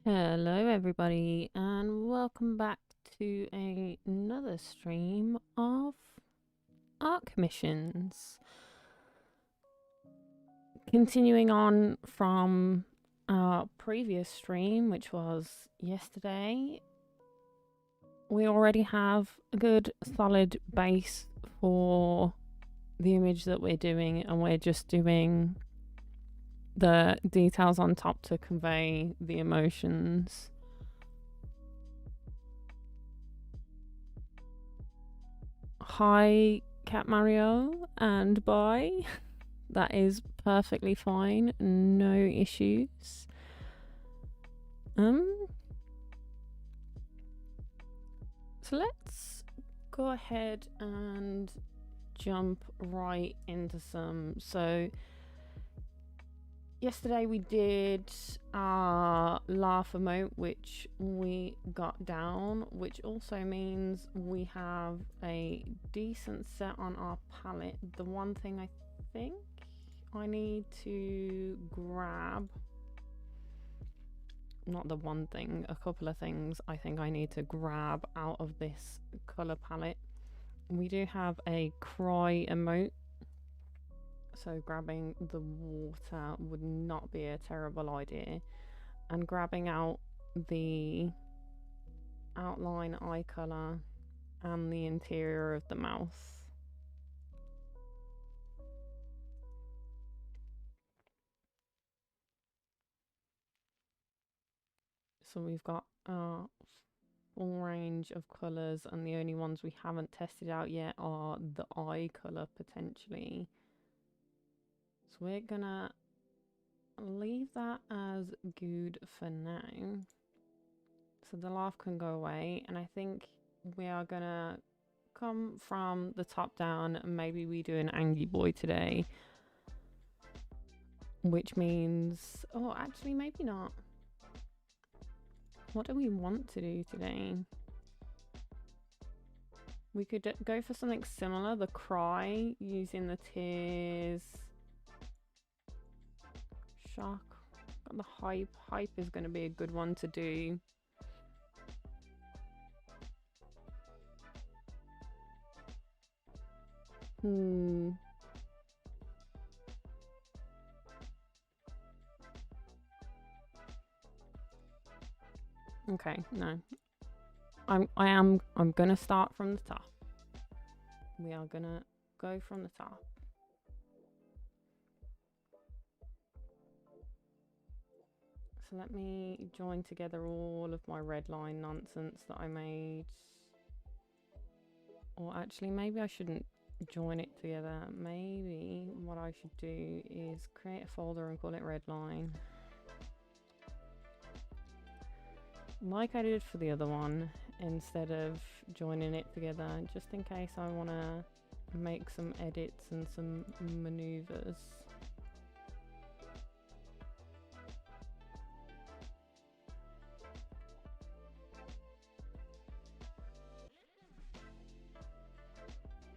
Hello everybody and welcome back to another stream of art commissions. Continuing on from our previous stream, which was yesterday, we already have a good solid base for the image that we're doing, and we're just doing the details on top to convey the emotions. Hi, Cat Mario, and bye. That is perfectly fine. No issues. So let's go ahead and jump right into some. So yesterday we did our laugh emote, which we got down, which also means we have a decent set on our palette. The one thing I think I need to grab, not the one thing, a couple of things I think I need to grab out of this color palette. We do have a cry emote, so grabbing the water would not be a terrible idea, and grabbing out the outline eye color and the interior of the mouth. So we've got our full range of colours, and the only ones we haven't tested out yet are the eye colour potentially. So we're gonna leave that as good for now. So the laugh can go away, and I think we are gonna come from the top down, and maybe we do an angry boy today. Which means, oh, actually maybe not. What do we want to do today? We could go for something similar, the cry, using the tears. Shock. Got the hype. Hype is going to be a good one to do. Okay, no. I'm gonna start from the top. We are gonna go from the top. So let me join together all of my red line nonsense that I made. Or actually, maybe I shouldn't join it together. Maybe what I should do is create a folder and call it red line. Like I did for the other one, instead of joining it together, just in case I want to make some edits and some maneuvers.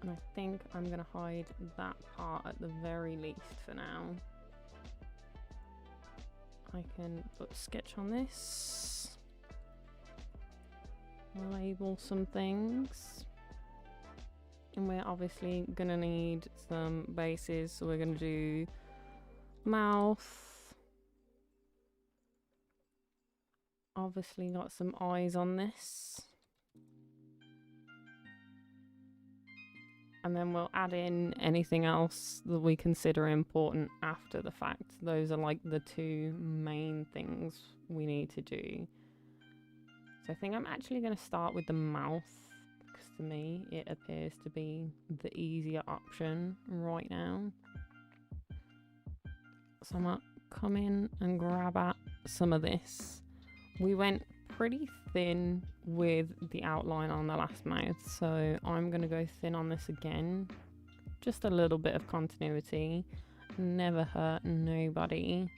And I think I'm going to hide that part at the very least for now. I can put sketch on this. Label some things. And we're obviously going to need some bases, so we're going to do mouth. Obviously got some eyes on this. And then we'll add in anything else that we consider important after the fact. Those are like the two main things we need to do. So I think I'm actually going to start with the mouth, because to me it appears to be the easier option right now. So I'm going to come in and grab at some of this. We went pretty thin with the outline on the last mouth, so I'm going to go thin on this again. Just a little bit of continuity. Never hurt nobody.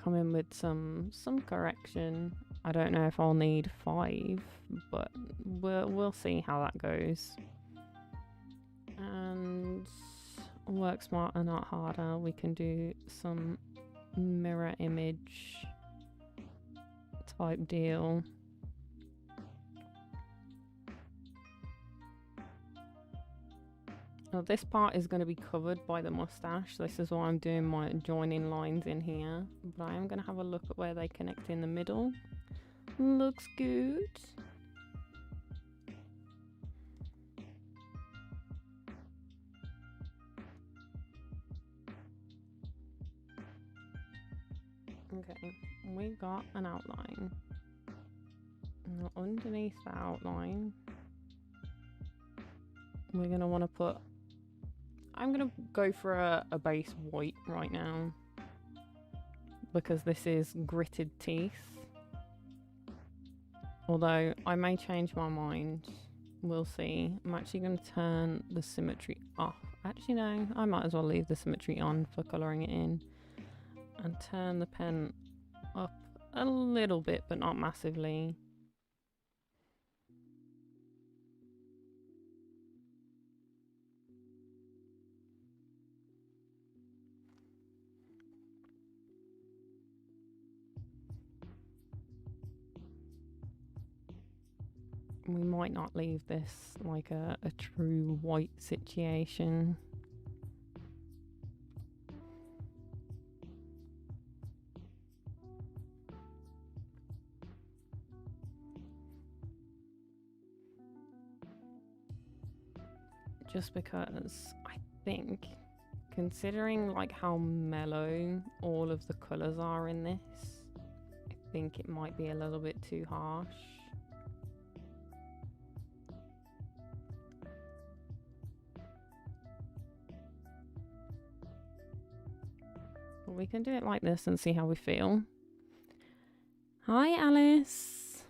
Come in with some correction. I don't know if I'll need 5, but we'll see how that goes. And work smarter, not harder. We can do some mirror image type deal. Now this part is going to be covered by the mustache. This is why I'm doing my joining lines in here. But I am going to have a look at where they connect in the middle. Looks good. Okay, we got an outline. Now underneath the outline, we're going to want to put... I'm going to go for a base white right now, because this is gritted teeth. Although I may change my mind. We'll see. I'm actually going to turn the symmetry off. Actually, no. I might as well leave the symmetry on for colouring it in. And turn the pen up a little bit, but not massively. We might not leave this like a true white situation. Just because I think, considering like how mellow all of the colours are in this, I think it might be a little bit too harsh. But we can do it like this and see how we feel. Hi, Alice.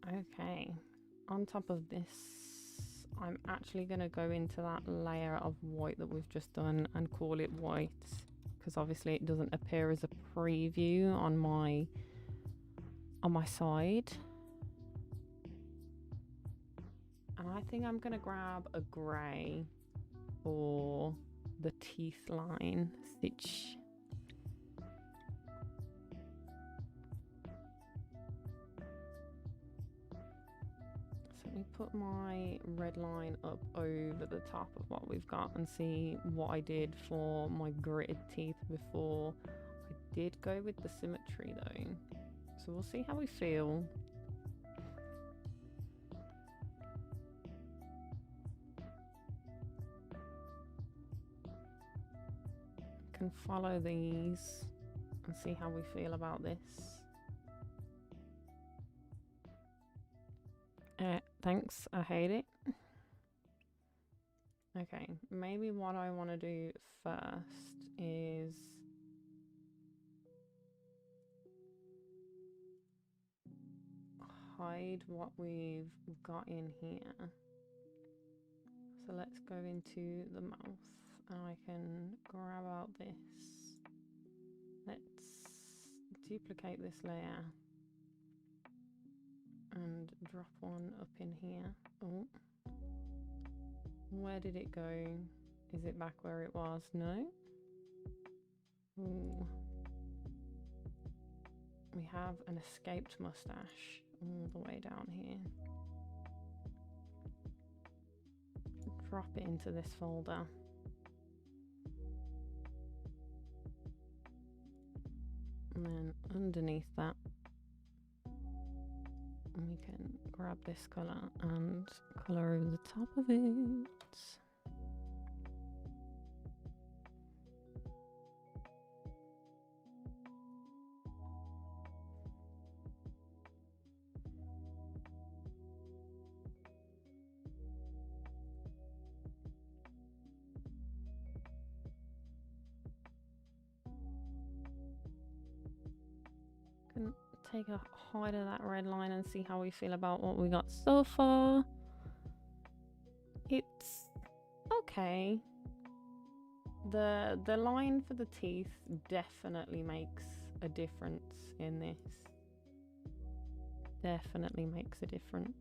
Okay. On top of this, I'm actually going to go into that layer of white that we've just done and call it white, because obviously it doesn't appear as a preview on my side. And I think I'm going to grab a grey for the teeth line stitch. Let me put my red line up over the top of what we've got and see what I did for my gritted teeth before. I did go with the symmetry though, so we'll see how we feel. Can follow these and see how we feel about this. Thanks, I hate it. Okay, maybe what I want to do first is hide what we've got in here. So let's go into the mouth and I can grab out this. Let's duplicate this layer and drop one up in here. Oh, where did it go? Is it back where it was? No. Ooh. We have an escaped mustache all the way down here. Drop it into this folder. And then underneath that, we can grab this colour and colour over the top of it. Can take a hide of that red line and see how we feel about what we got so far. It's okay. The line for the teeth definitely makes a difference in this. Definitely makes a difference.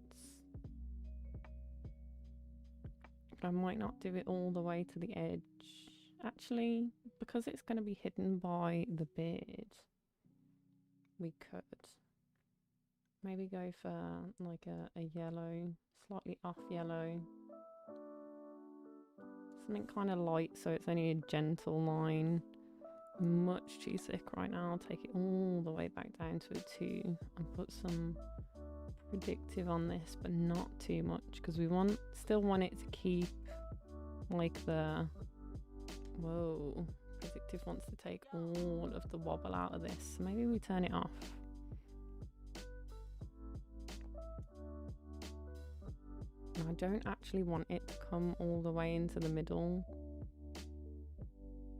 I might not do it all the way to the edge. Actually, because it's going to be hidden by the beard, we could maybe go for like a yellow, slightly off yellow. Something kind of light so it's only a gentle line. Much too thick right now. I'll take it all the way back down to a 2 and put some predictive on this, but not too much because we still want it to keep like the... Whoa. Predictive wants to take all of the wobble out of this. So maybe we turn it off. And I don't actually want it to come all the way into the middle.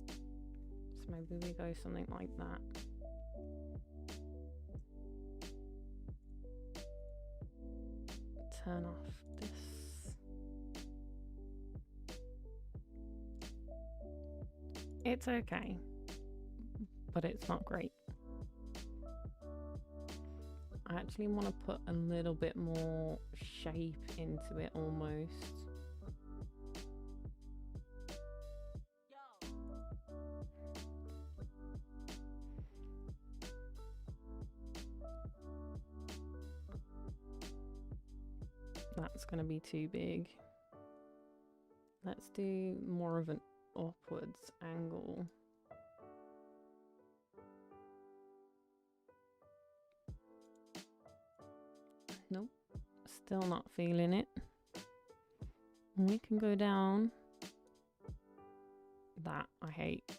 So maybe we go something like that. Turn off this. It's okay, but it's not great. I actually want to put a little bit more shape into it almost. That's going to be too big. Let's do more of an upwards angle. Nope, still not feeling it. We can go down. That I hate.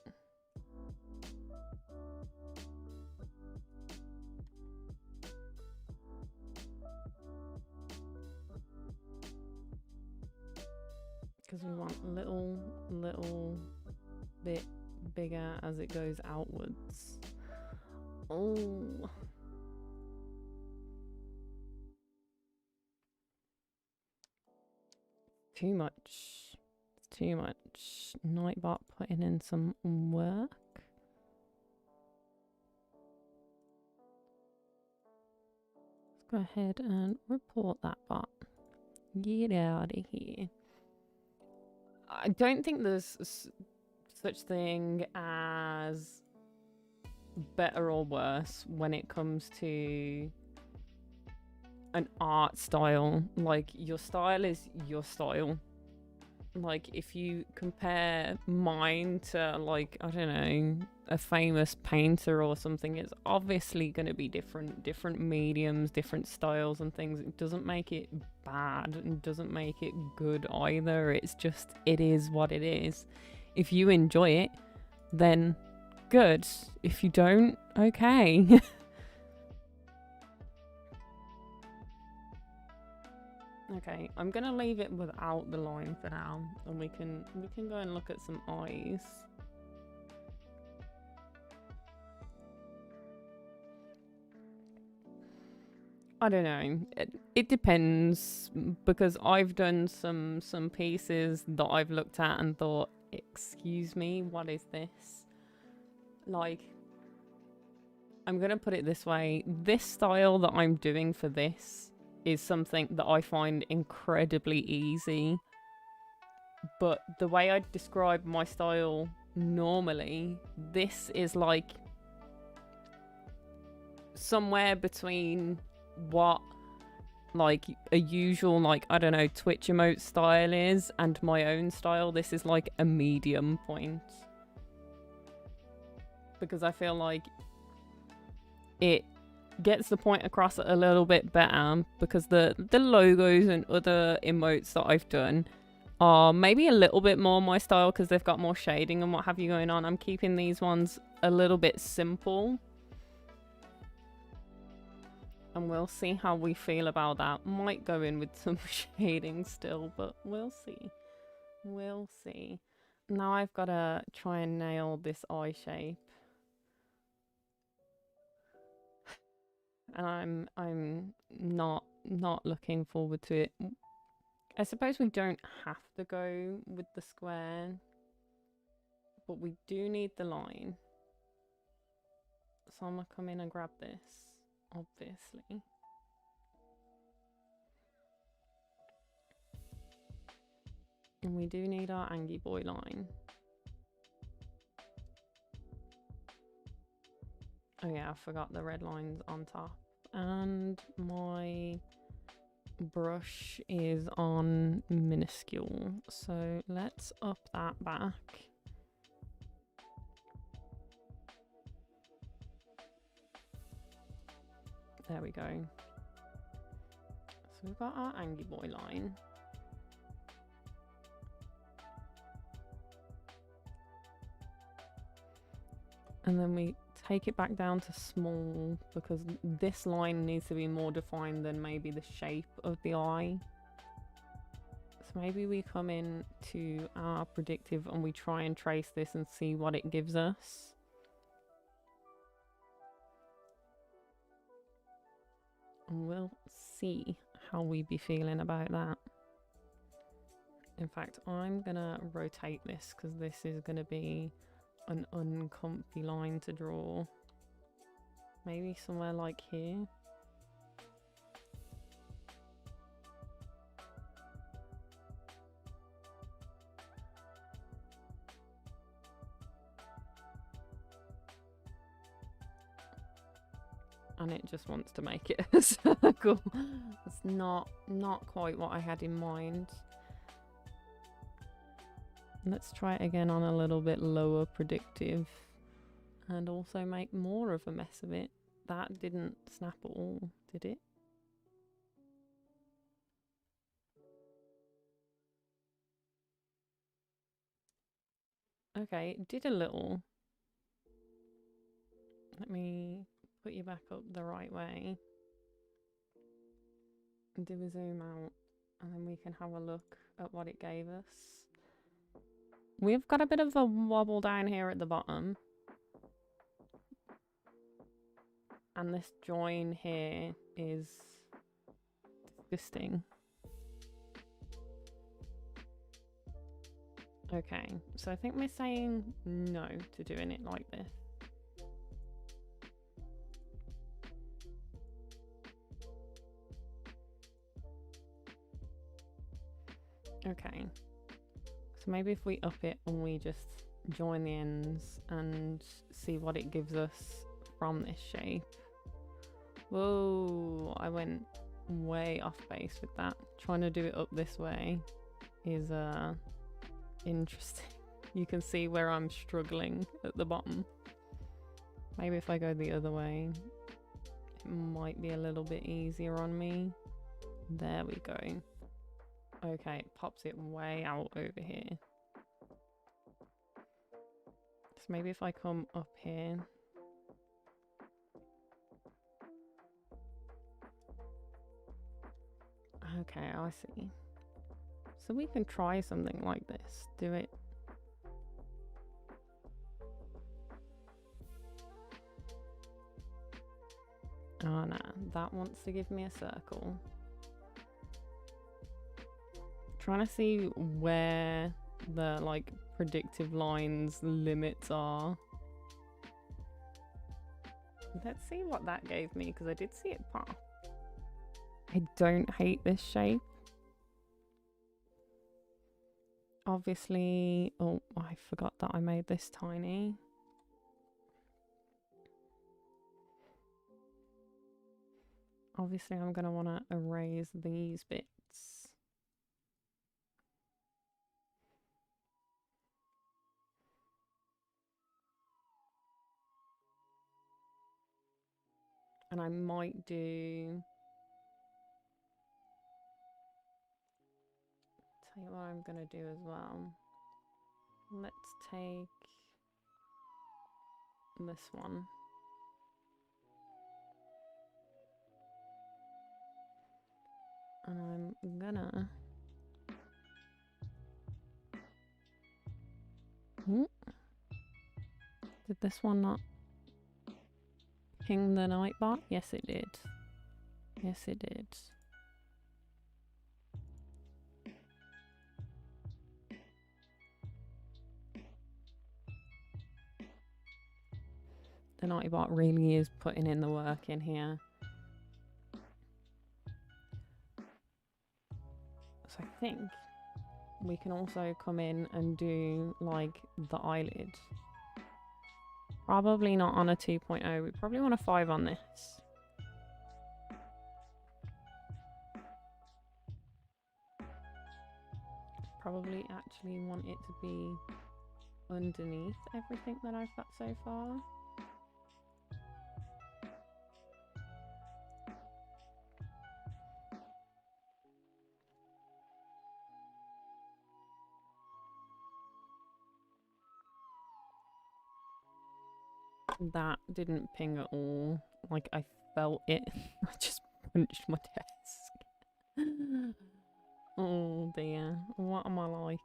Because we want a little bit bigger as it goes outwards. Oh. Too much. It's too much. Nightbot putting in some work. Let's go ahead and report that bot. Get out of here. I don't think there's such thing as better or worse when it comes to an art style. Like, your style is your style. Like, if you compare mine to, like, I don't know, a famous painter or something, it's obviously going to be different mediums, different styles and things. It doesn't make it bad and doesn't make it good either. It's just, it is what it is. If you enjoy it, then good. If you don't, okay. Okay, I'm gonna leave it without the line for now, and we can go and look at some eyes. I don't know. It depends, because I've done some pieces that I've looked at and thought, excuse me, what is this? Like, I'm gonna put it this way: this style that I'm doing for this is something that I find incredibly easy, but the way I describe my style normally, this is like somewhere between what like a usual, like, I don't know, Twitch emote style is and my own style. This is like a medium point, because I feel like it gets the point across a little bit better, because the logos and other emotes that I've done are maybe a little bit more my style because they've got more shading and what have you going on. I'm keeping these ones a little bit simple, and we'll see how we feel about that. Might go in with some shading still, but we'll see. We'll see. Now I've got to try and nail this eye shape. And I'm not looking forward to it. I suppose we don't have to go with the square, but we do need the line. So I'm gonna come in and grab this, obviously. And we do need our Angie Boy line. Oh yeah, I forgot the red lines on top. And my brush is on minuscule. So let's up that back. There we go. So we've got our Angie Boy line. And then we take it back down to small because this line needs to be more defined than maybe the shape of the eye. So maybe we come in to our predictive and we try and trace this and see what it gives us. And we'll see how we be feeling about that. In fact, I'm gonna rotate this because this is gonna be an uncomfy line to draw. Maybe somewhere like here. And it just wants to make it a circle. It's not quite what I had in mind. Let's try it again on a little bit lower predictive and also make more of a mess of it. That didn't snap at all, did it? Okay, it did a little. Let me put you back up the right way. Do a zoom out and then we can have a look at what it gave us. We've got a bit of a wobble down here at the bottom. And this join here is disgusting. Okay, so I think we're saying no to doing it like this. Okay, so maybe if we up it and we just join the ends and see what it gives us from this shape. Whoa, I went way off base with that. Trying to do it up this way is interesting. You can see where I'm struggling at the bottom. Maybe if I go the other way, it might be a little bit easier on me. There we go. Okay, it pops it way out over here. So maybe if I come up here. Okay, I see. So we can try something like this. Do it. Oh no, that wants to give me a circle. Trying to see where the like predictive lines limits are. Let's see what that gave me because I did see it pop. I don't hate this shape. Obviously, oh, I forgot that I made this tiny. Obviously, I'm going to want to erase these bits. And I might do... Tell you what I'm going to do as well. Let's take this one. And I'm gonna... Ooh. Did this one not ping the nightbot? Yes, it did. Yes, it did. The nightbot really is putting in the work in here. So I think we can also come in and do like the eyelid. Probably not on a 2.0. We probably want a 5 on this. Probably actually want it to be underneath everything that I've got so far. That didn't ping at all. Like, I felt it. I just punched my desk. Oh dear. What am I like?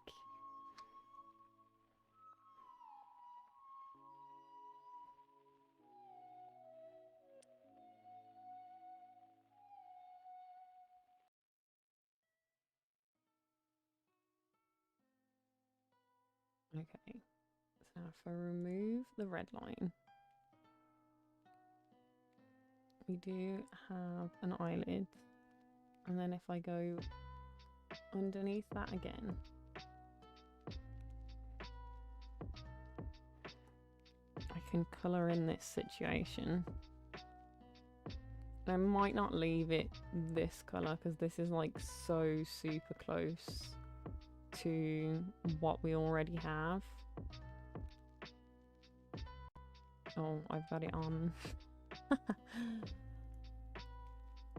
Okay. So if I remove the red line, we do have an eyelid. And then if I go underneath that again, I can colour in this situation. I might not leave it this colour because this is like so super close to what we already have. Oh, I've got it on.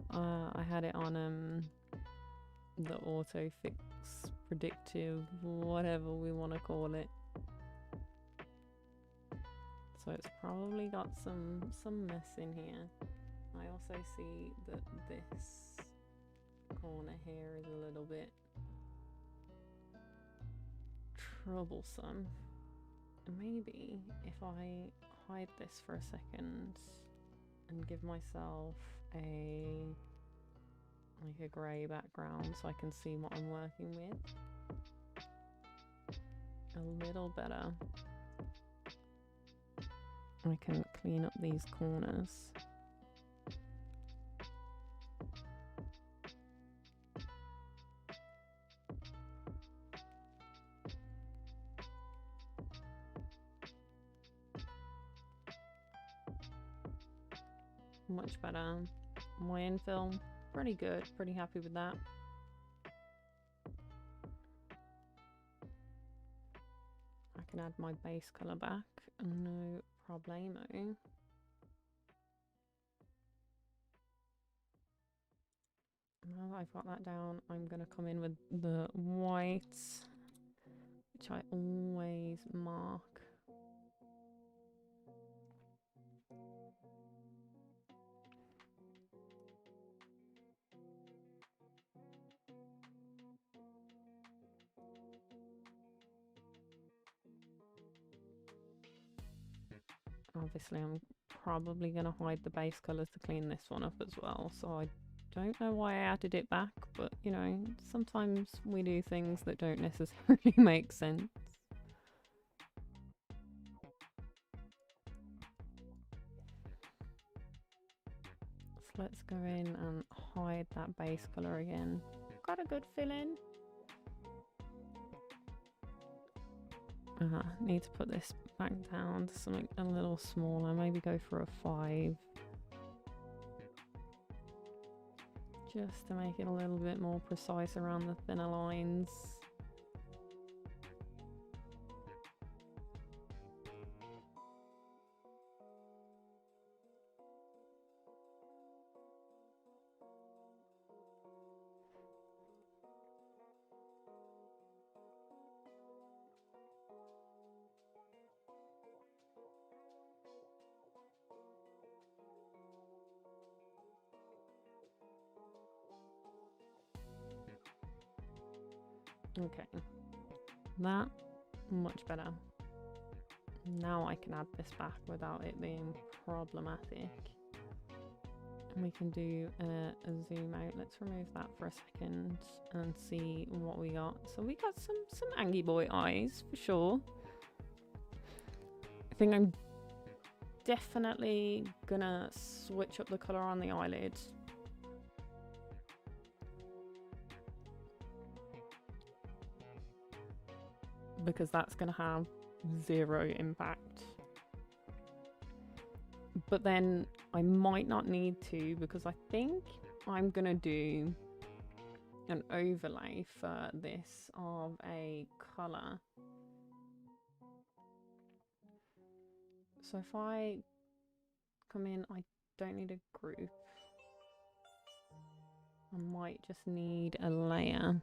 I had it on the auto fix predictive, whatever we want to call it. So it's probably got some mess in here. I also see that this corner here is a little bit troublesome. Maybe if I hide this for a second and give myself a grey background so I can see what I'm working with a little better, I can clean up these corners. Much better. My infill, pretty good, pretty happy with that. I can add my base colour back, no problemo. Now that I've got that down, I'm going to come in with the white, which I always mark. Obviously, I'm probably going to hide the base colours to clean this one up as well, so I don't know why I added it back, but you know, sometimes we do things that don't necessarily make sense. So let's go in and hide that base colour again. Got a good fill in. Need to put this back down to something a little smaller, maybe go for a 5. Just to make it a little bit more precise around the thinner lines. Okay, that much better. Now I can add this back without it being problematic. And we can do a zoom out. Let's remove that for a second and see what we got. So we got some Angie boy eyes for sure. I think I'm definitely gonna switch up the colour on the eyelid. Because that's going to have 0 impact. But then I might not need to, because I think I'm gonna do an overlay for this of a color. So if I come in, I don't need a group. I might just need a layer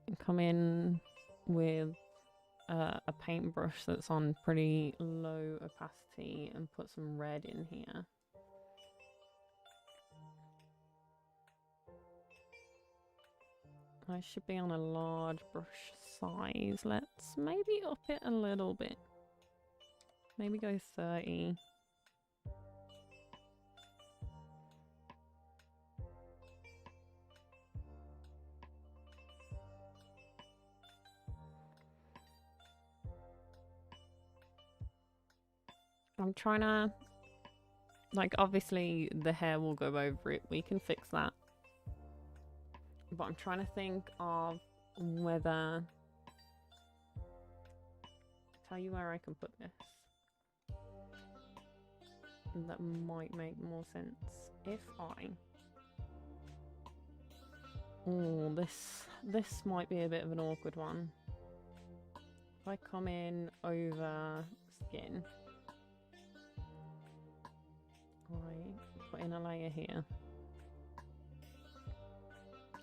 and come in with a paintbrush that's on pretty low opacity and put some red in here. I should be on a large brush size. Let's maybe up it a little bit. Maybe go 30. I'm trying to, like, obviously the hair will go over it. We can fix that. But I'm trying to think of whether... Tell you where I can put this. That might make more sense. If I... Oh, this might be a bit of an awkward one. If I come in over skin, I put in a layer here,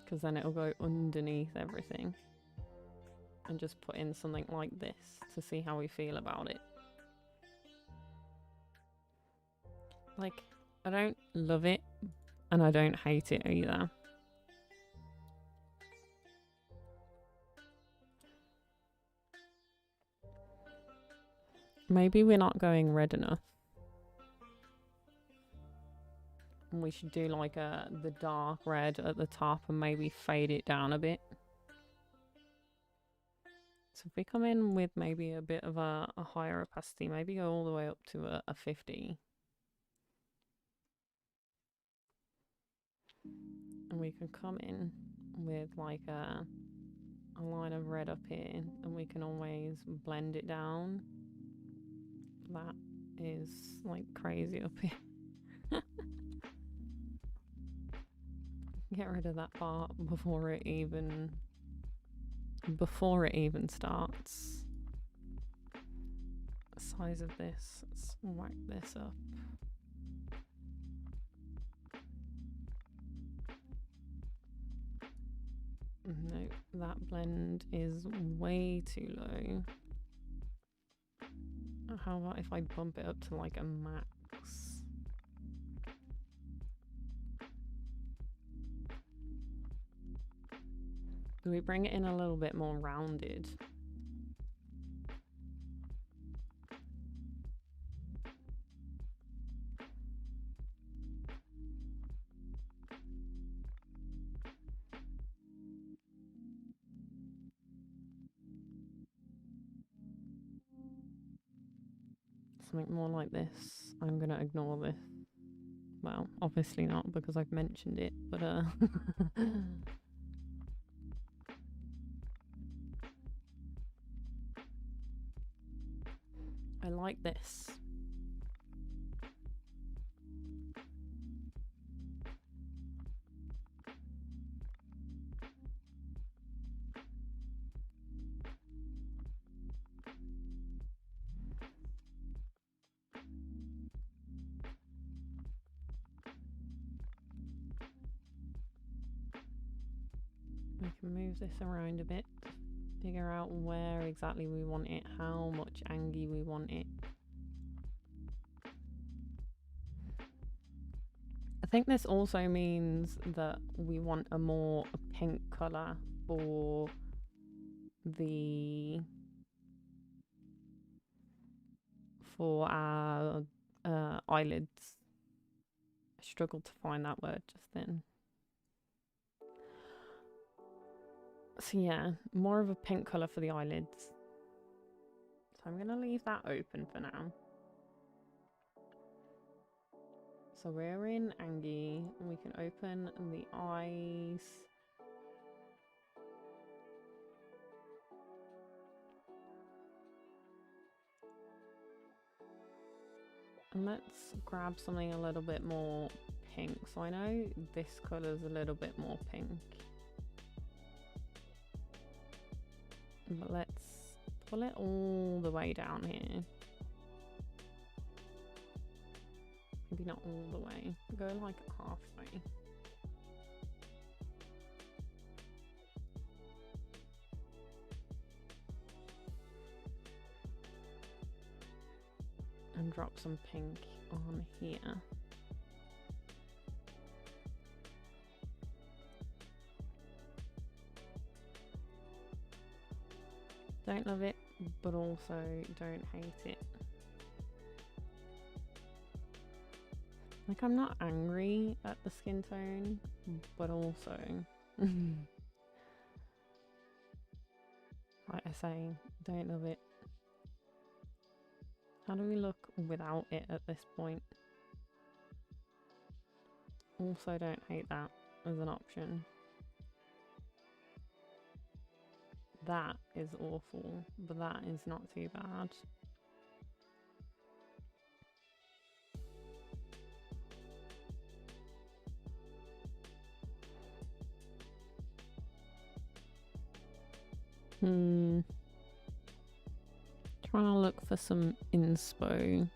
because then it'll go underneath everything, and just put in something like this to see how we feel about it. Like, I don't love it and I don't hate it either. Maybe we're not going red enough. And we should do like the dark red at the top and maybe fade it down a bit. So if we come in with maybe a bit of a higher opacity, maybe go all the way up to a 50. And we can come in with like a line of red up here, and we can always blend it down. That is like crazy up here. Get rid of that part before it even starts. The size of this, let's whack this up. No, that blend is way too low. How about if I bump it up to like a max? Do we bring it in a little bit more rounded? Something more like this. I'm gonna ignore this. Well, obviously not, because I've mentioned it, but I like this. We can move this around a bit, figure out where exactly we want it, how much angy we want it. I think this also means that we want a more pink colour for our eyelids. I struggled to find that word just then. So yeah, more of a pink colour for the eyelids. So I'm going to leave that open for now. So we're in Angie, and we can open the eyes. And let's grab something a little bit more pink. So I know this colour's a little bit more pink. But let's pull it all the way down here. Maybe not all the way. Go like halfway. And drop some pink on here. Don't love it, but also don't hate it. Like, I'm not angry at the skin tone, but also, like I say, don't love it. How do we look without it at this point? Also don't hate that as an option. That is awful, but that is not too bad. Trying to look for some inspo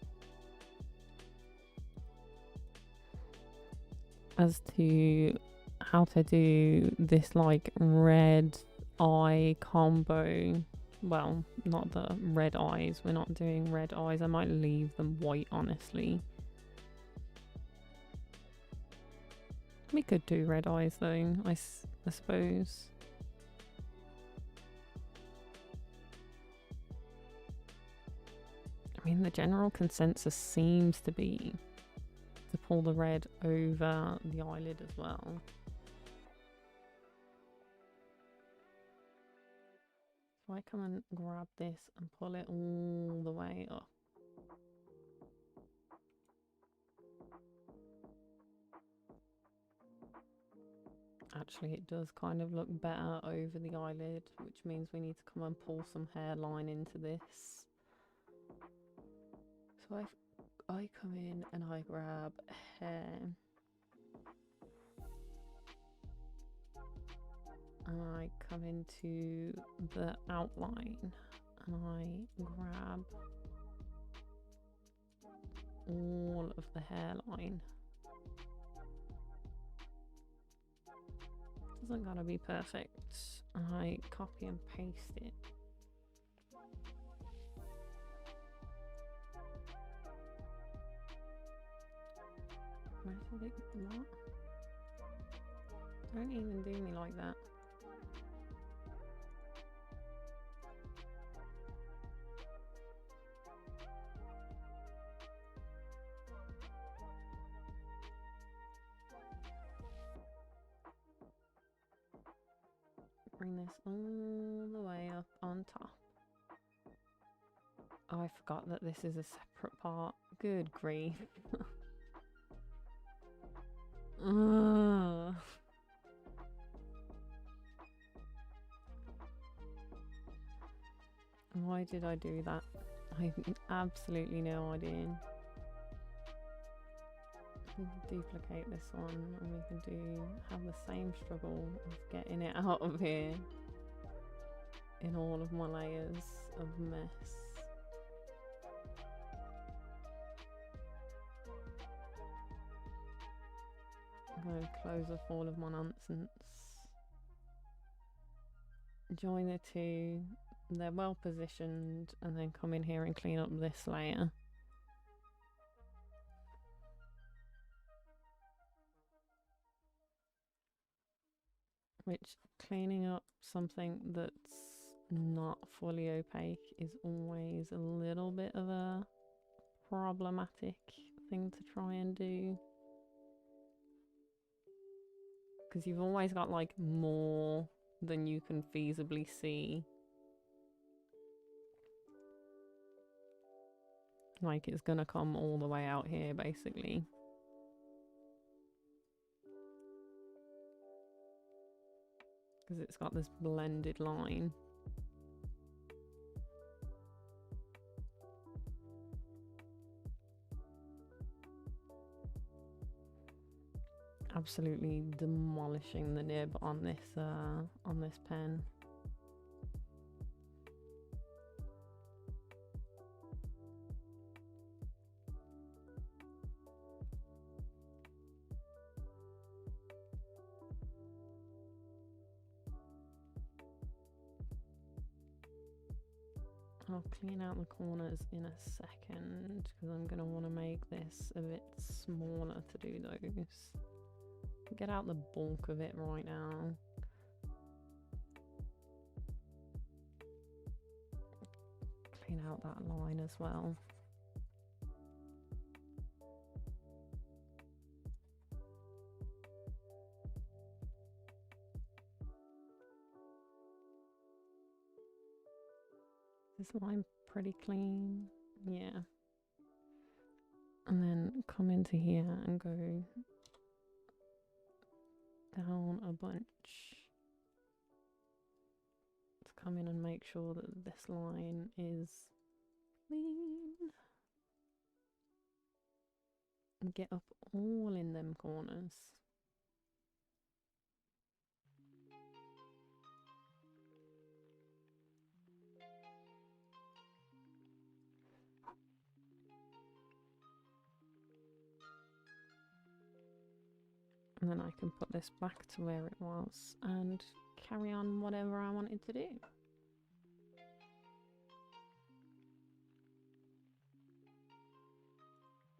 as to how to do this like red eye combo. Well, not the red eyes. We're not doing red eyes. I might leave them white, honestly. We could do red eyes though, I suppose. I mean, the general consensus seems to be to pull the red over the eyelid as well. So I come and grab this and pull it all the way up. Actually, it does kind of look better over the eyelid, which means we need to come and pull some hairline into this. So I come in and I grab hair. And I come into the outline and I grab all of the hairline. Doesn't gotta be perfect. I copy and paste it. Where did it what? Don't even do me like that. Bring this all the way up on top. Oh, I forgot that this is a separate part. Good grief. Why did I do that? I have absolutely no idea. Duplicate this one and we can have the same struggle of getting it out of here in all of my layers of mess. I'm going to close off all of my nonsense. Join the two, they're well positioned, and then come in here and clean up this layer. Which, cleaning up something that's not fully opaque is always a little bit of a problematic thing to try and do. Because you've always got like more than you can feasibly see. Like it's gonna come all the way out here basically. Because it's got this blended line. Absolutely demolishing the nib on this pen. I'll clean out the corners in a second because I'm going to want to make this a bit smaller to do those. Get out the bulk of it right now. Clean out that line as well. This line pretty clean, yeah. And then come into here and go down a bunch. Let's come in and make sure that this line is clean. And get up all in them corners. And then I can put this back to where it was and carry on whatever I wanted to do.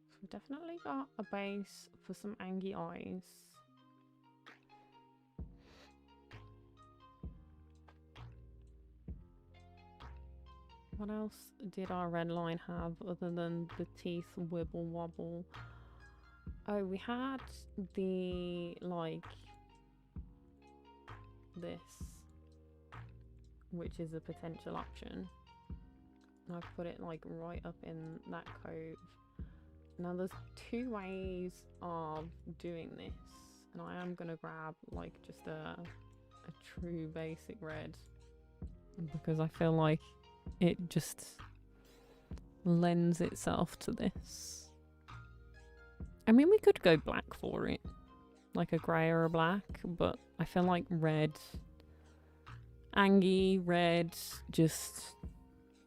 So we've definitely got a base for some angry eyes. What else did our red line have other than the teeth wibble wobble? Oh, we had the, like, this, which is a potential option. And I've put it, like, right up in that cove. Now, there's two ways of doing this. And I am going to grab, like, just a true basic red. Because I feel like it just lends itself to this. I mean, we could go black for it, like a grey or a black, but I feel like red, Angie, red, just,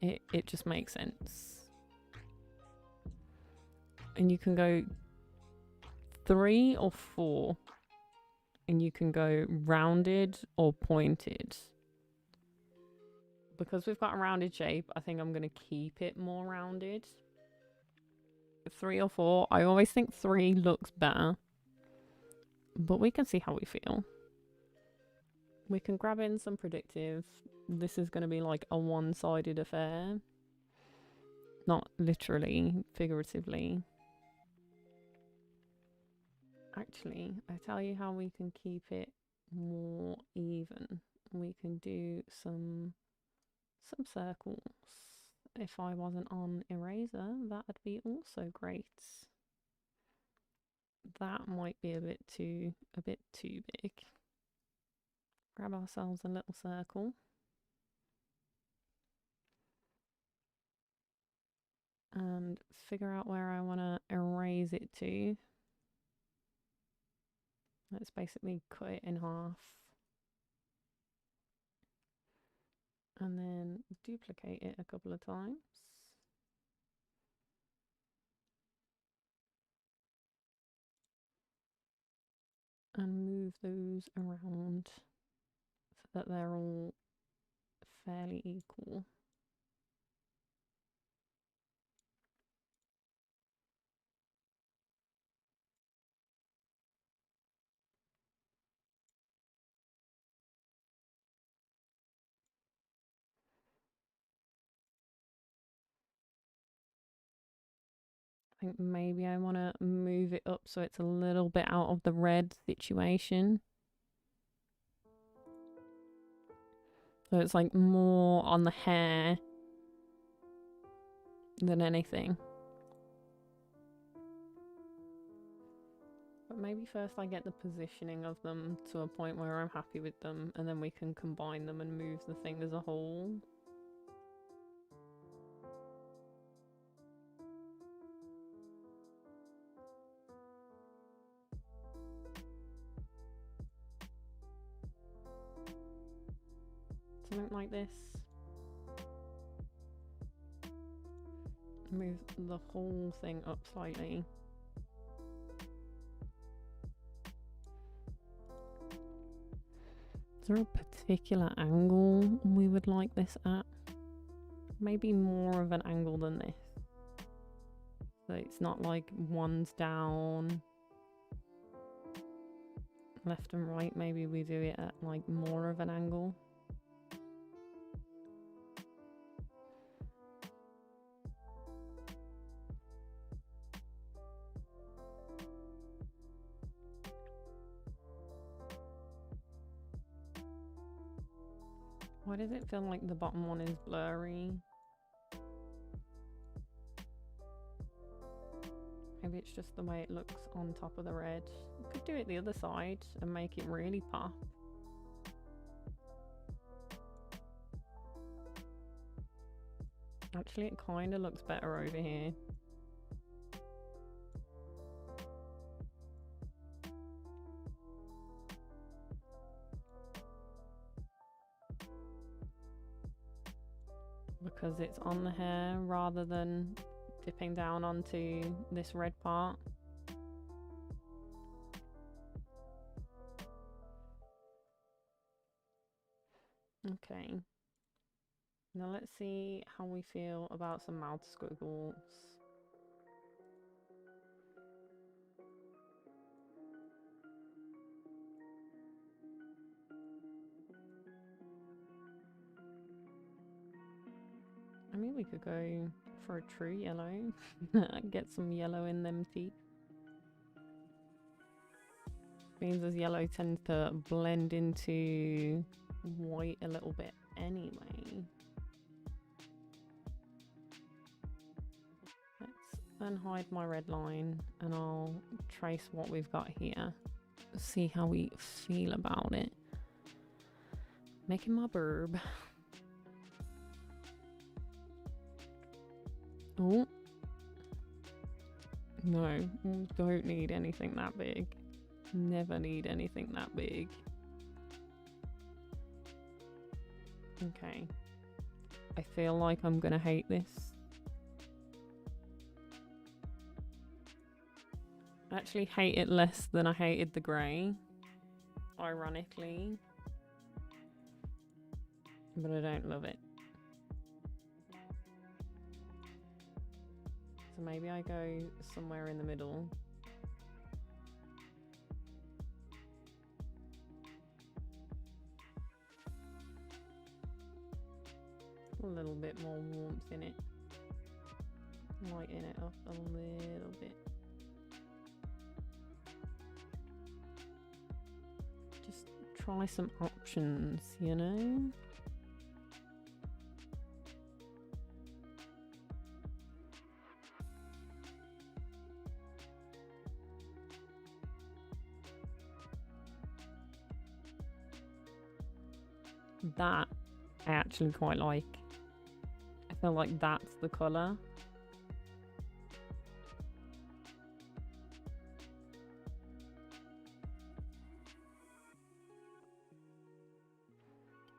it just makes sense. And you can go 3 or 4, and you can go rounded or pointed. Because we've got a rounded shape, I think I'm going to keep it more rounded. 3 or 4. I always think 3 looks better. But we can see how we feel. We can grab in some predictive. This is going to be like a one-sided affair. Not literally, figuratively. Actually, I tell you how we can keep it more even. We can do some circles. If I wasn't on eraser, that'd be also great. That might be a bit too big. Grab ourselves a little circle. And figure out where I want to erase it to. Let's basically cut it in half. And then duplicate it a couple of times. And move those around so that they're all fairly equal. I think maybe I want to move it up so it's a little bit out of the red situation. So it's like more on the hair than anything. But maybe first I get the positioning of them to a point where I'm happy with them, and then we can combine them and move the thing as a whole. like this. Move the whole thing up slightly. Is there a particular angle we would like this at? Maybe more of an angle than this. So it's not like one's down, left and right. Maybe we do it at like more of an angle. Why does it feel like the bottom one is blurry? Maybe it's just the way it looks on top of the red. You could do it the other side and make it really pop. Actually, it kind of looks better over here. Because it's on the hair rather than dipping down onto this red part. Okay. Now let's see how we feel about some mouth squiggles. I mean, we could go for a true yellow. Get some yellow in them teeth. Means as yellow tends to blend into white a little bit anyway. Let's unhide my red line and I'll trace what we've got here. See how we feel about it. Making my burb. Oh. No, don't need anything that big. Never need anything that big. Okay. I feel like I'm gonna hate this. I actually hate it less than I hated the grey. Ironically. But I don't love it. So maybe I go somewhere in the middle. A little bit more warmth in it. Lighten it up a little bit. Just try some options, you know? That I actually quite like. I feel like that's the colour.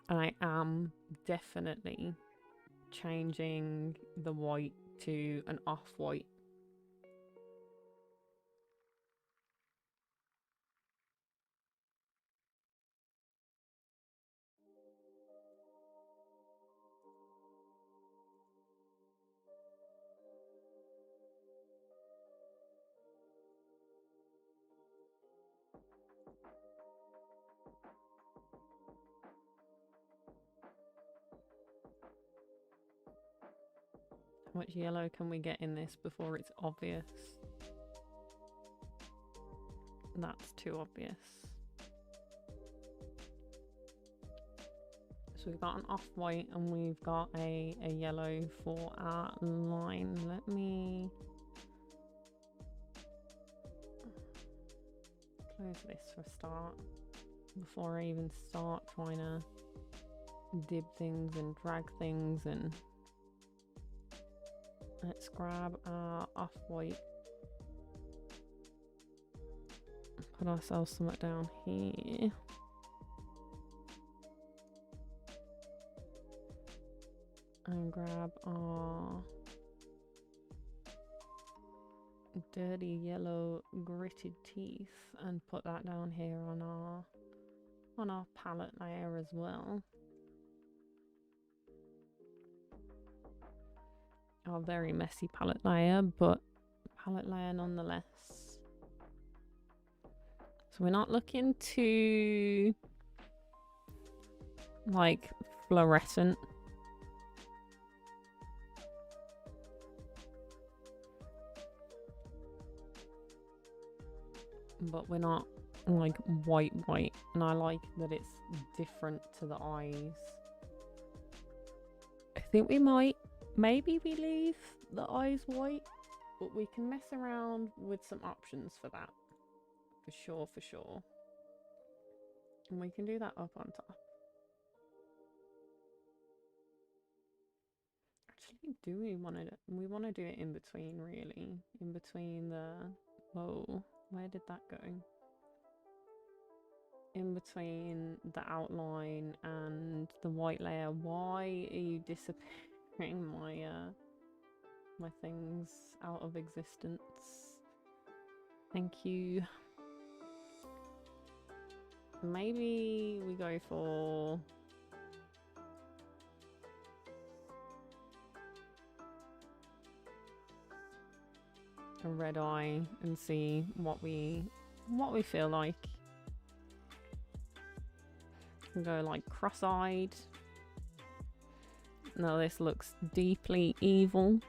And I am definitely changing the white to an off-white. How much yellow can we get in this before it's obvious? That's too obvious. So we've got an off-white and we've got a yellow for our line. Let me close this for a start before I even start trying to dib things and drag things. And let's grab our off-white. Put ourselves somewhere down here. And grab our dirty yellow gritted teeth and put that down here on our palette layer as well. Our very messy palette layer, but palette layer nonetheless. So we're not looking too like fluorescent. But we're not like white, and I like that it's different to the eyes. I think we maybe we leave the eyes white, but we can mess around with some options for that. For sure. And we can do that up on top. Actually, do we want to do it in between, really? In between the... Whoa, where did that go? In between the outline and the white layer. Why are you disappearing my my things out of existence? Thank you. Maybe we go for a red eye and see what we feel like. And go like cross-eyed. Now this looks deeply evil.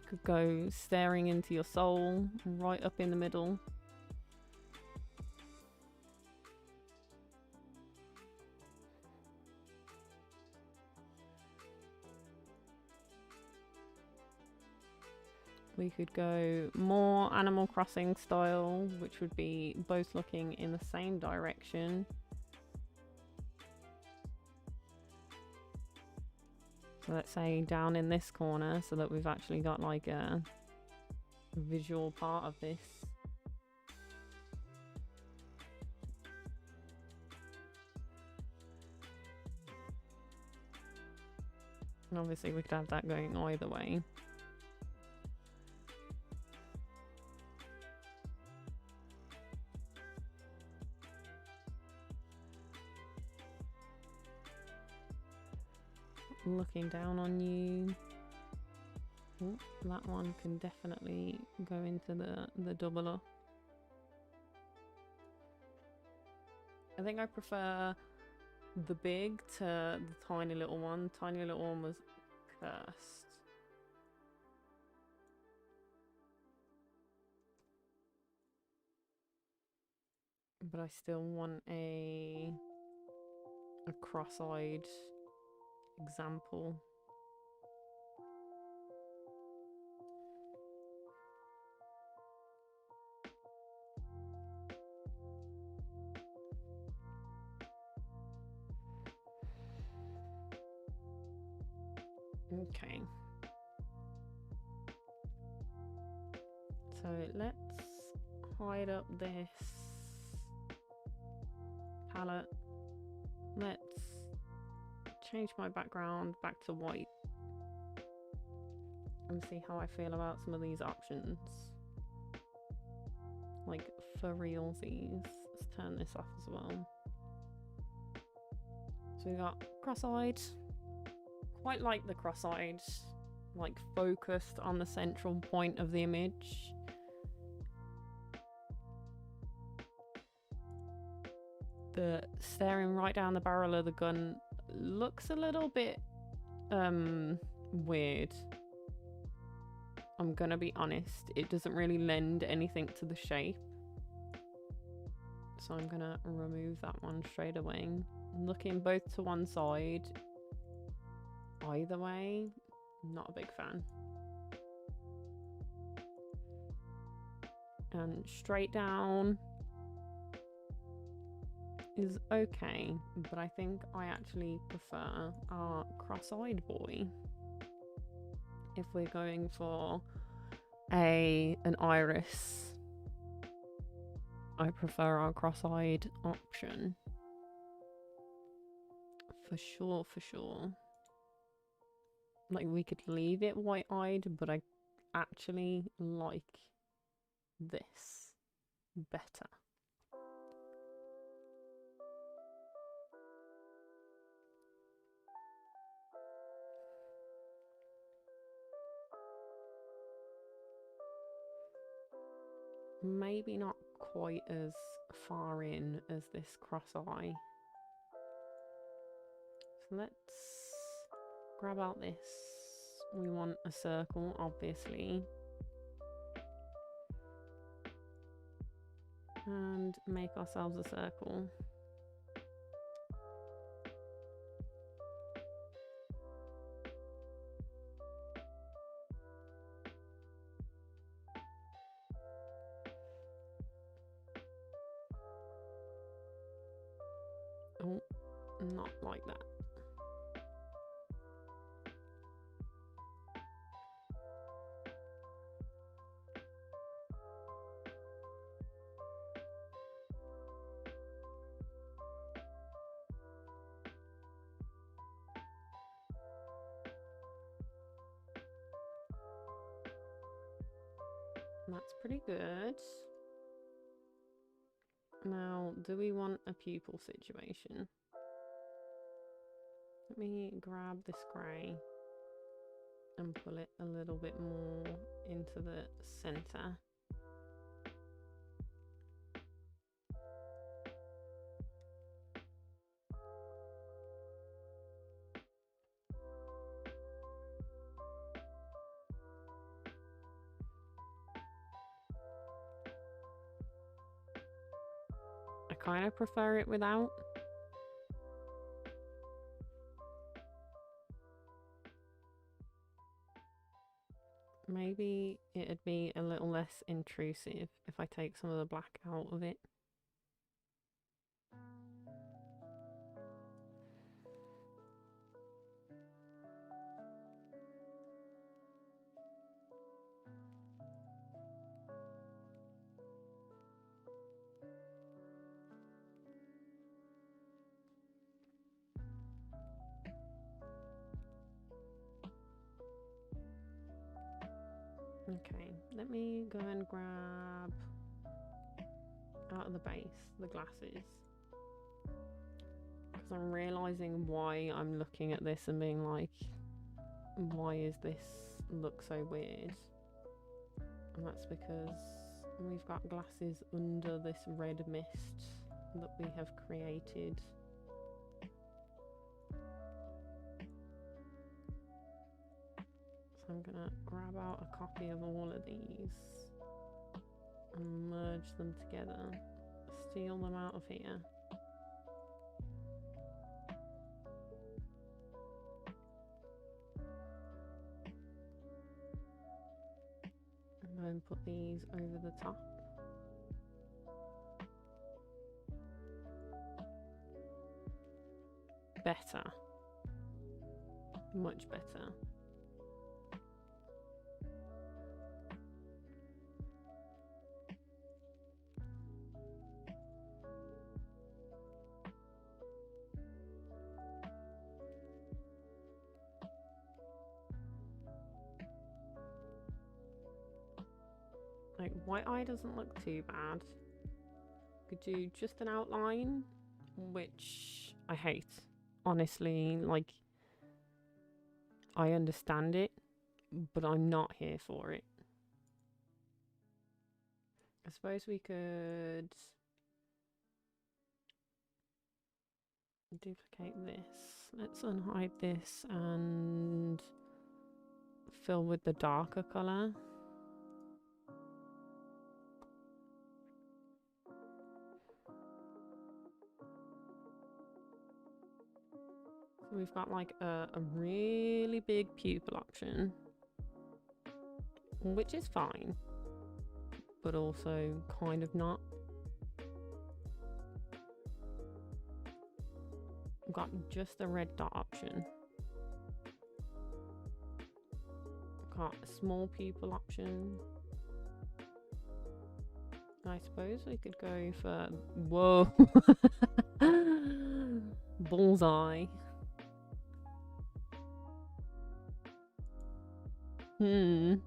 Could go staring into your soul, right up in the middle. We could go more Animal Crossing style, which would be both looking in the same direction. So let's say down in this corner, so that we've actually got like a visual part of this. And obviously we could have that going either way. Looking down on you. Ooh, that one can definitely go into the double up. I think I prefer the big to the tiny little one. Tiny little one was cursed. But I still want a cross-eyed example. Okay. So let's hide up this palette. Let's change my background back to white and see how I feel about some of these options. Like for realsies. Let's turn this off as well. So we got cross-eyed. Quite like the cross-eyed, like focused on the central point of the image. The staring right down the barrel of the gun looks a little bit weird. I'm gonna be honest, it doesn't really lend anything to the shape. So I'm gonna remove that one straight away. Looking both to one side, either way, not a big fan. And straight down is okay, but I think I actually prefer our cross-eyed boy if we're going for an iris. I prefer our cross-eyed option. For sure, for sure. Like, we could leave it white-eyed, but I actually like this better. Maybe not quite as far in as this cross eye. So let's grab out this. We want a circle, obviously. And make ourselves a circle. Oh, not like that. That's pretty good. Now, do we want a pupil situation? Let me grab this grey and pull it a little bit more into the centre. I kind of prefer it without. Maybe it'd be a little less intrusive if I take some of the black out of it. Okay, let me go and grab out of the base the glasses, because I'm realizing why I'm looking at this and being like, why is this look so weird? And that's because we've got glasses under this red mist that we have created. So I'm gonna grab out a copy of all of these and merge them together, steal them out of here. And then put these over the top. Better. Much better. Like, white eye doesn't look too bad. Could do just an outline, which I hate. Honestly, like, I understand it, but I'm not here for it. I suppose we could duplicate this. Let's unhide this and fill with the darker colour. So we've got like a really big pupil option, which is fine, but also kind of not. We've got just the red dot option. We've got a small pupil option, I suppose we could go for... Whoa! Bullseye. I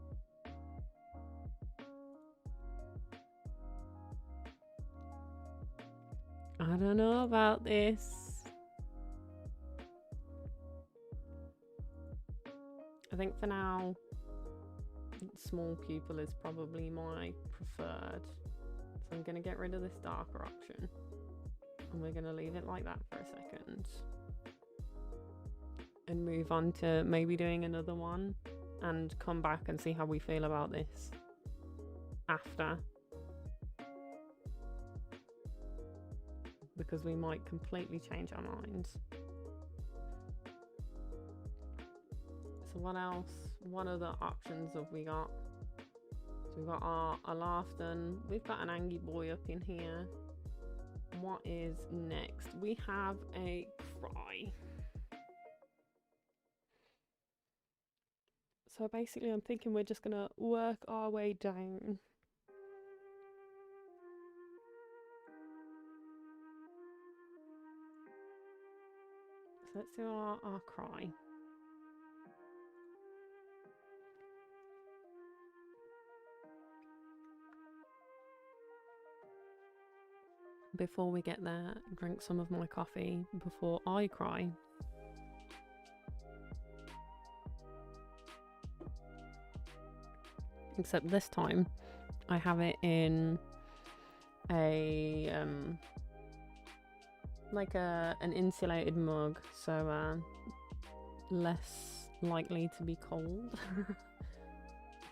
don't know about this. I think for now, small pupil is probably my preferred. So I'm going to get rid of this darker option. And we're going to leave it like that for a second. And move on to maybe doing another one. And come back and see how we feel about this after. Because we might completely change our minds. So what else? What other options have we got? So we've got our laughter. We've got an angry boy up in here. What is next? We have a cry. So basically I'm thinking we're just gonna work our way down. So let's do our cry. Before we get there, drink some of my coffee before I cry. Except this time, I have it in a like an insulated mug, so less likely to be cold.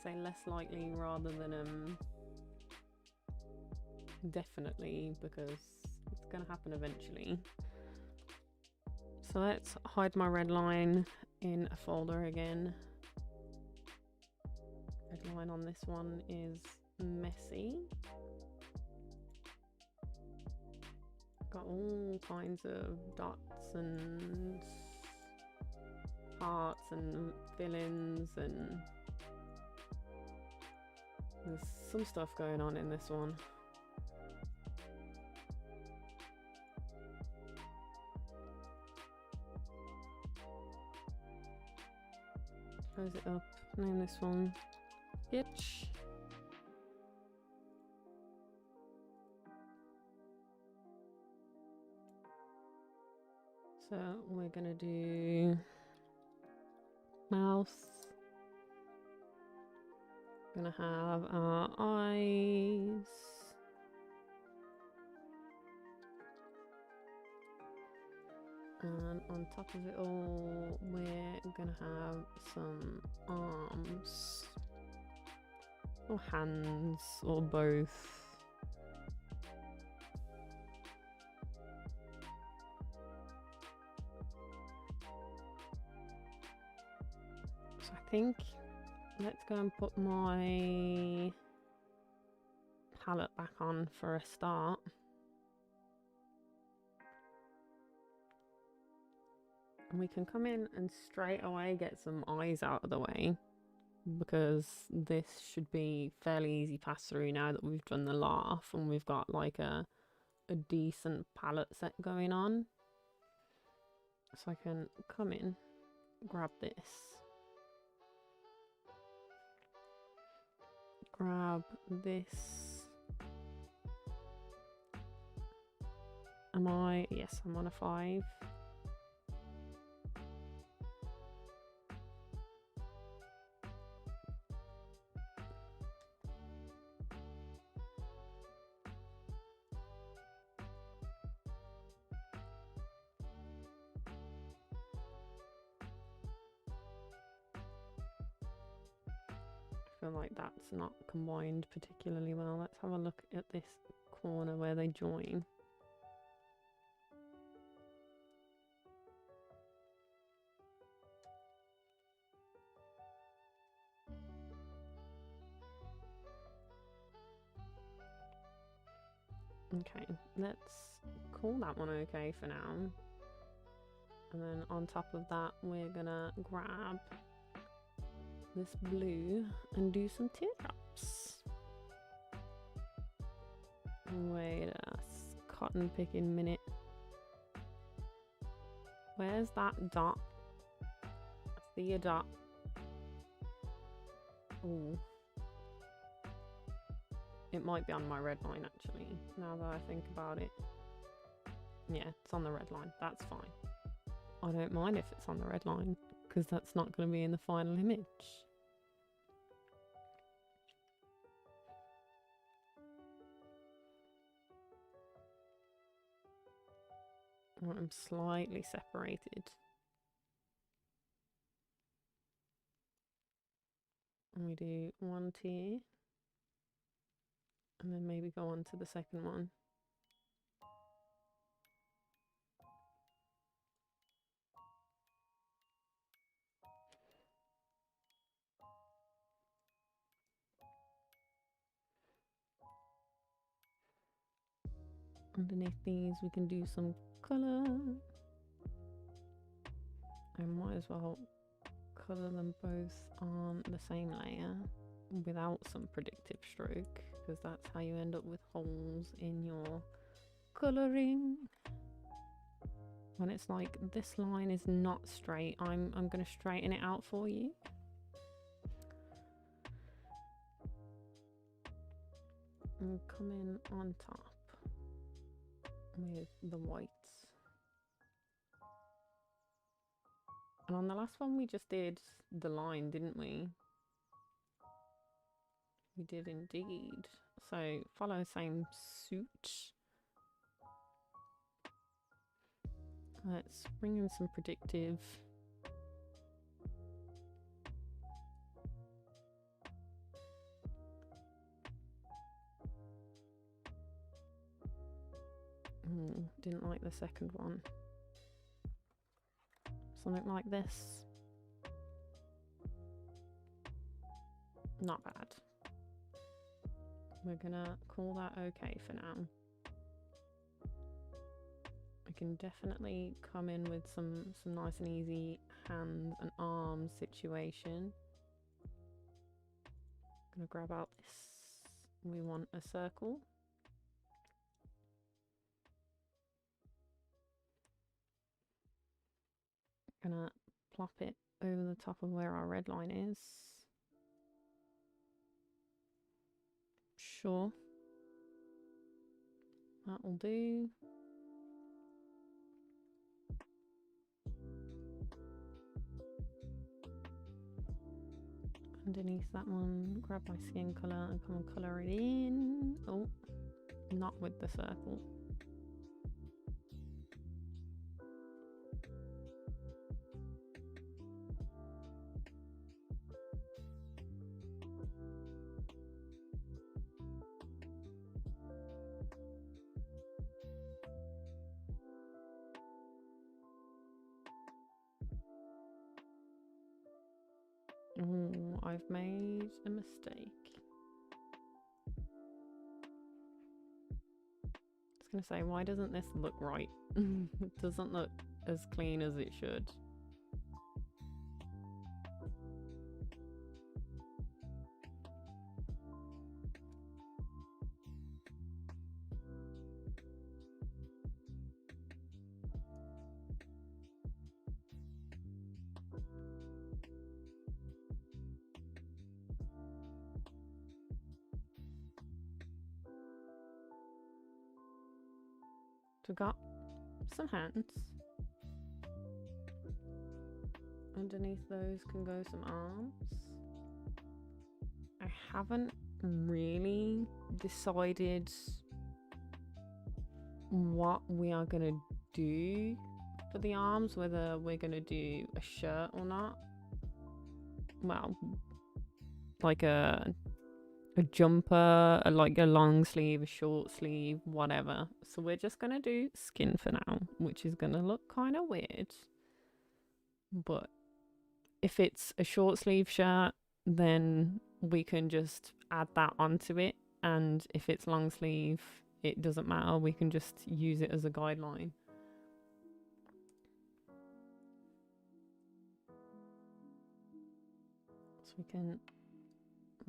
Say less likely rather than definitely, because it's gonna happen eventually. So let's hide my red line in a folder again. Red line on this one is messy. Got all kinds of dots and hearts and fill-ins, and there's some stuff going on in this one. Close it up, name this one Itch. So we're gonna do mouth. Gonna have our eyes. And on top of it all, we're gonna have some arms. Or hands, or both. So I think let's go and put my palette back on for a start. And we can come in and straight away get some eyes out of the way, because this should be fairly easy pass through now that we've done the laugh and we've got like a decent palette set going on. So I can come in, grab this, grab this. Am I? Yes, I'm on a 5. I feel like that's not combined particularly well. Let's have a look at this corner where they join. Okay, let's call that one okay for now. And then on top of that, we're gonna grab this blue and do some teardrops. Wait a cotton picking minute. Where's that dot? I see a dot. Ooh. It might be on my red line actually, now that I think about it. Yeah, it's on the red line. That's fine. I don't mind if it's on the red line, because that's not going to be in the final image. I want them slightly separated. And we do one tier. And then maybe go on to the second one. Underneath these we can do some colour. I might as well colour them both on the same layer without some predictive stroke, because that's how you end up with holes in your colouring. When it's like, this line is not straight, I'm going to straighten it out for you. And come in on top with the whites. And on the last one we just did the line, didn't we? We did indeed. So follow same suit. Let's bring in some predictive. Didn't like the second one. Something like this. Not bad. We're gonna call that okay for now. I can definitely come in with some nice and easy hands and arms situation. Gonna grab out this. We want a circle. Gonna plop it over the top of where our red line is. Sure. That will do. Underneath that one, grab my skin colour and come and colour it in. Oh, not with the circle. Oh, I've made a mistake. I was going to say, why doesn't this look right? It doesn't look as clean as it should. So we've got some hands. Underneath those can go some arms. I haven't really decided what we are going to do for the arms, whether we're going to do a shirt or not. Well, like a jumper, like a long sleeve, a short sleeve, whatever. So we're just gonna do skin for now, which is gonna look kind of weird. But if it's a short sleeve shirt, then we can just add that onto it. And if it's long sleeve, it doesn't matter. We can just use it as a guideline. So we can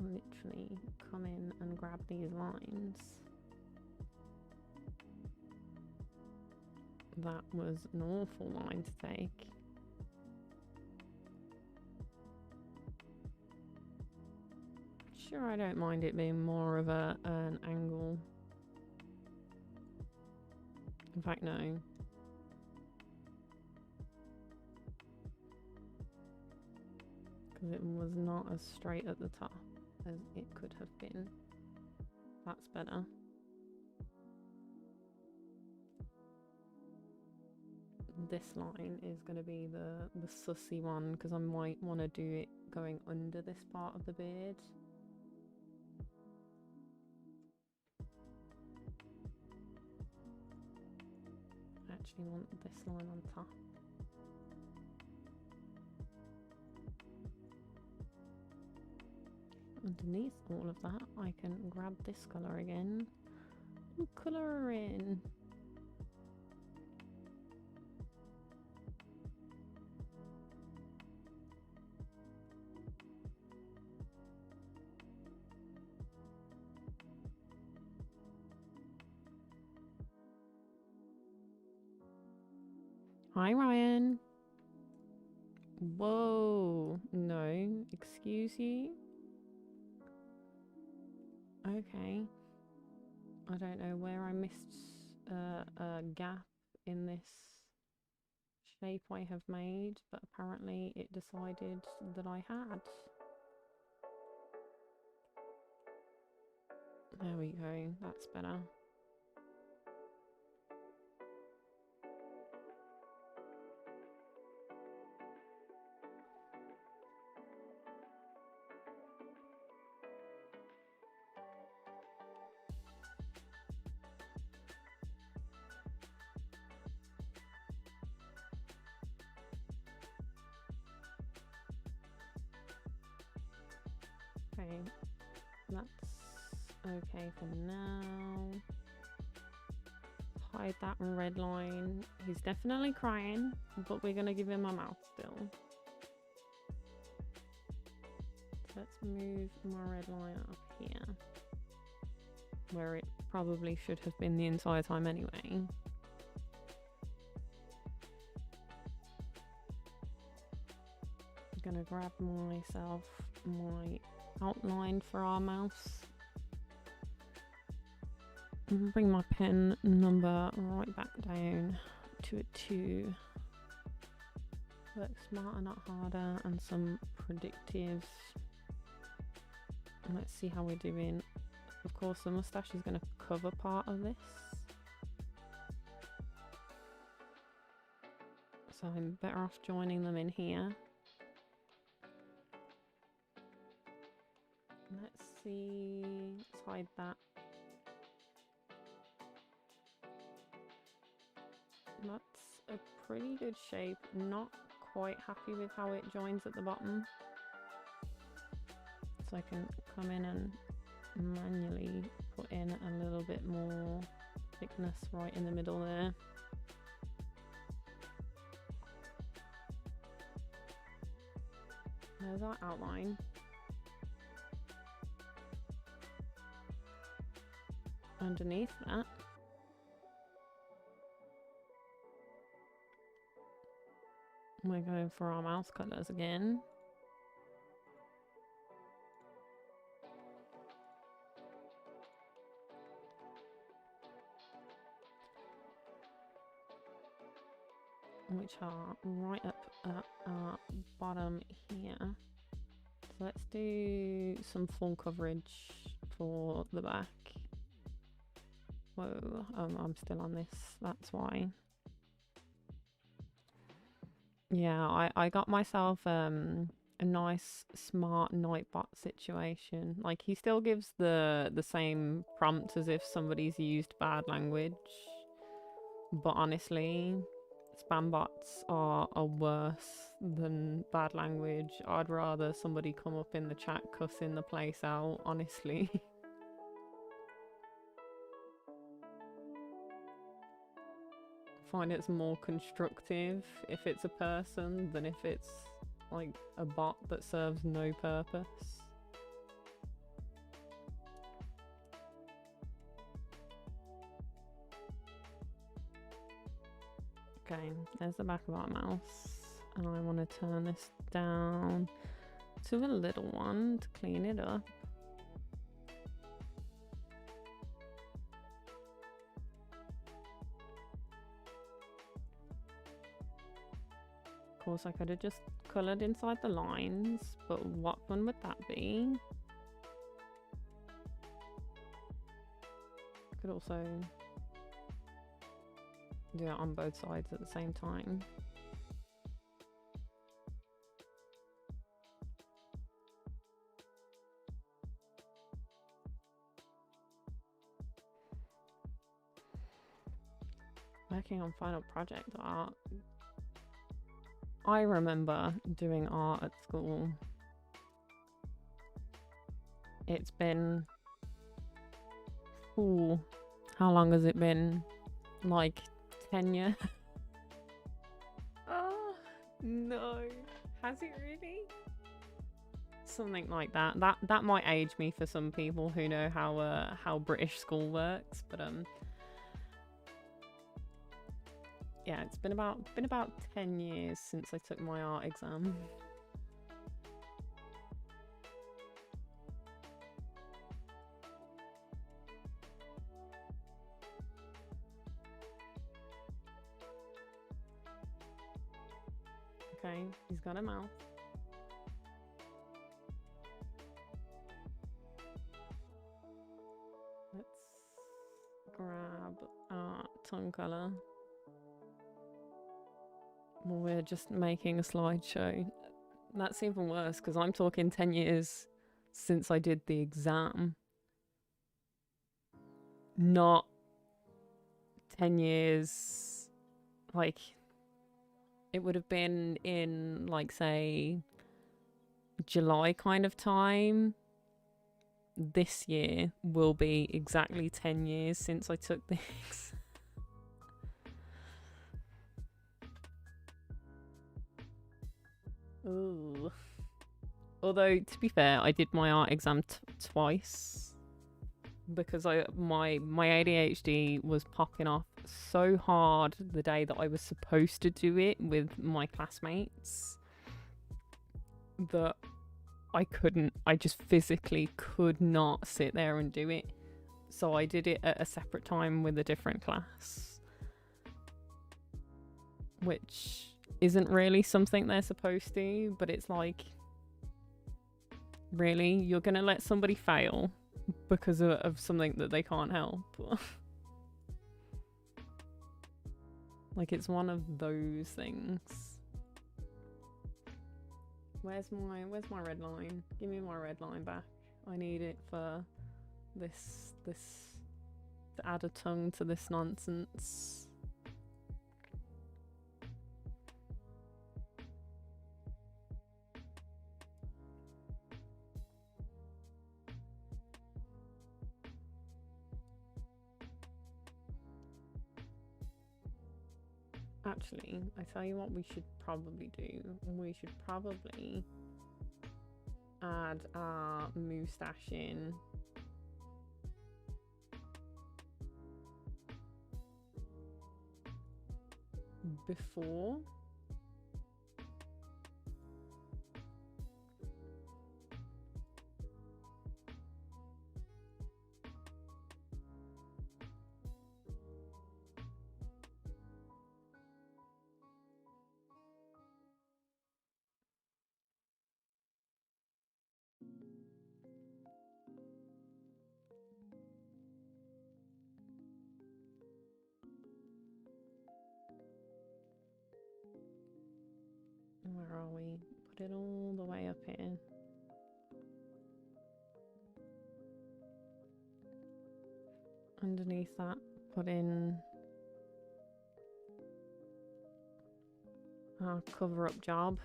literally come in and grab these lines That was an awful line to take. Sure, I don't mind it being more of an angle. In fact, no. Because it was not as straight at the top as it could have been. That's better. This line is going to be the sussy one, because I might want to do it going under this part of the beard. I actually want this line on top. Underneath all of that, I can grab this colour again and colour her in. Hi, Ryan. Whoa, no, excuse you. Okay, I don't know where I missed a gap in this shape I have made, but apparently it decided that I had. There we go, that's better. Okay, that's okay for now. Hide that red line. He's definitely crying, but we're gonna give him a mouth still. Let's move my red line up here, where it probably should have been the entire time anyway. I'm gonna grab myself my outline for our mouse. And bring my pen number right back down to a 2. Work smarter, not harder, and some predictives. Let's see how we're doing. Of course, the moustache is going to cover part of this, so I'm better off joining them in here. Let's see, let's hide that. That's a pretty good shape. Not quite happy with how it joins at the bottom, so I can come in and manually put in a little bit more thickness right in the middle there. There's our outline. Underneath that, we're going for our mouse colours again. Which are right up at our bottom here. So let's do some full coverage for the back. Whoa, I'm still on this, that's why. Yeah, I got myself a nice smart Nightbot situation. Like, he still gives the same prompt as if somebody's used bad language, but honestly, spam bots are worse than bad language. I'd rather somebody come up in the chat cussing the place out, honestly. Find it's more constructive if it's a person than if it's like a bot that serves no purpose. Okay, there's the back of our mouse. And I want to turn this down to a little one to clean it up. Of course, I could have just coloured inside the lines, but what fun would that be? Could also do it on both sides at the same time. Working on final project art. I remember doing art at school. It's been... Ooh, how long has it been? Like 10 years? Oh, no. Has it really? Something like that. That might age me for some people who know how British school works, but yeah, it's been about 10 years since I took my art exam. Okay, he's got a mouth. Let's grab our tongue colour. Well, we're just making a slideshow. That's even worse because I'm talking 10 years since I did the exam. Not 10 years, like, it would have been in, like, say, July kind of time. This year will be exactly 10 years since I took the exam. Ooh. Although, to be fair, I did my art exam twice because my ADHD was popping off so hard the day that I was supposed to do it with my classmates that I just physically could not sit there and do it. So I did it at a separate time with a different class, which isn't really something they're supposed to, but it's like, really? You're gonna let somebody fail because of something that they can't help? Like, it's one of those things. Where's my red line? Give me my red line back. I need it for this to add a tongue to this nonsense. Actually, I tell you what we should probably do. We should probably add our moustache in before. Where are we? Put it all the way up here. Underneath that, put in our cover-up job,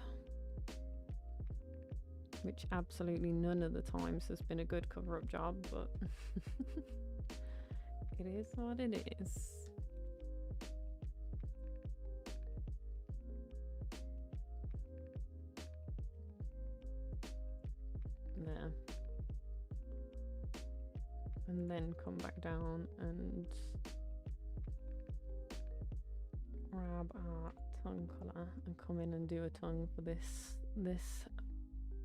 which absolutely none of the times has been a good cover-up job, but it is what it is. There. And then come back down and grab our tongue colour and come in and do a tongue for this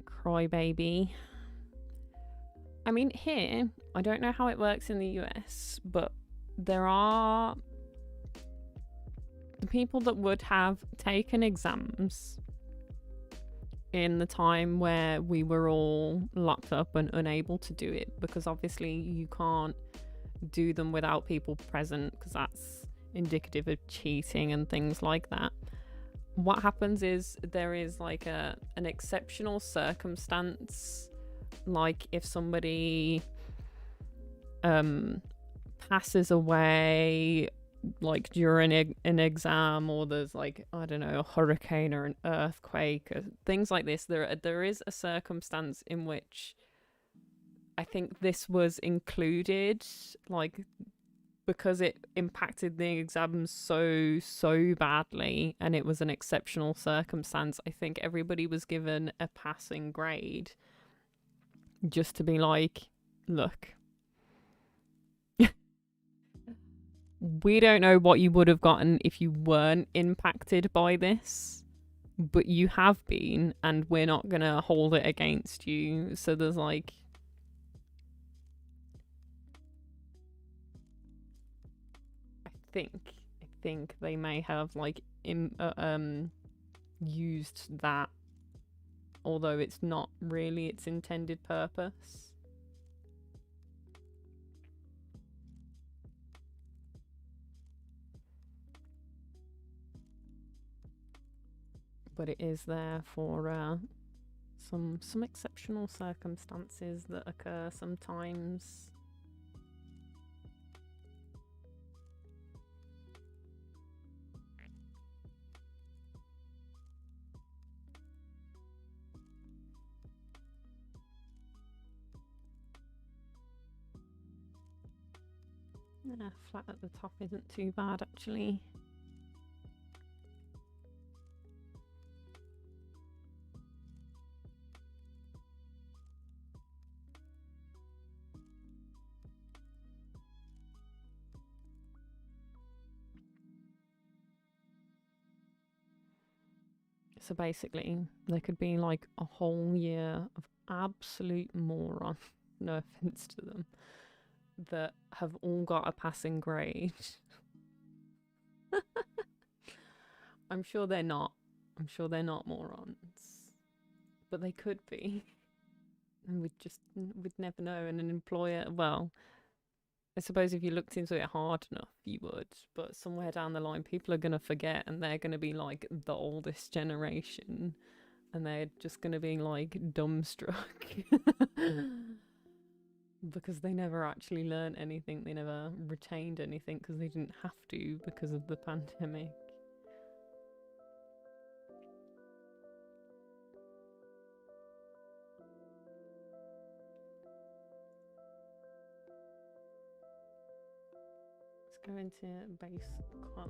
crybaby. I mean, here, I don't know how it works in the US, but there are the people that would have taken exams in the time where we were all locked up and unable to do it, because obviously you can't do them without people present because that's indicative of cheating and things like that. What happens is there is like an exceptional circumstance, like if somebody passes away like during an exam, or there's like, I don't know, a hurricane or an earthquake or things like this, there is a circumstance in which I think this was included, like because it impacted the exams so badly and it was an exceptional circumstance. I think everybody was given a passing grade just to be like, look, we don't know what you would have gotten if you weren't impacted by this, but you have been, and we're not gonna hold it against you. So there's like, I think they may have like used that, although it's not really its intended purpose. But it is there for some exceptional circumstances that occur sometimes. Yeah, flat at the top isn't too bad actually. So basically, there could be like a whole year of absolute moron, no offense to them, that have all got a passing grade. I'm sure they're not. I'm sure they're not morons. But they could be. And we'd never know. And an employer, well, I suppose if you looked into it hard enough, you would. But somewhere down the line, people are going to forget, and they're going to be like the oldest generation. And they're just going to be like dumbstruck. Because they never actually learned anything. They never retained anything because they didn't have to because of the pandemic. Go into base colour.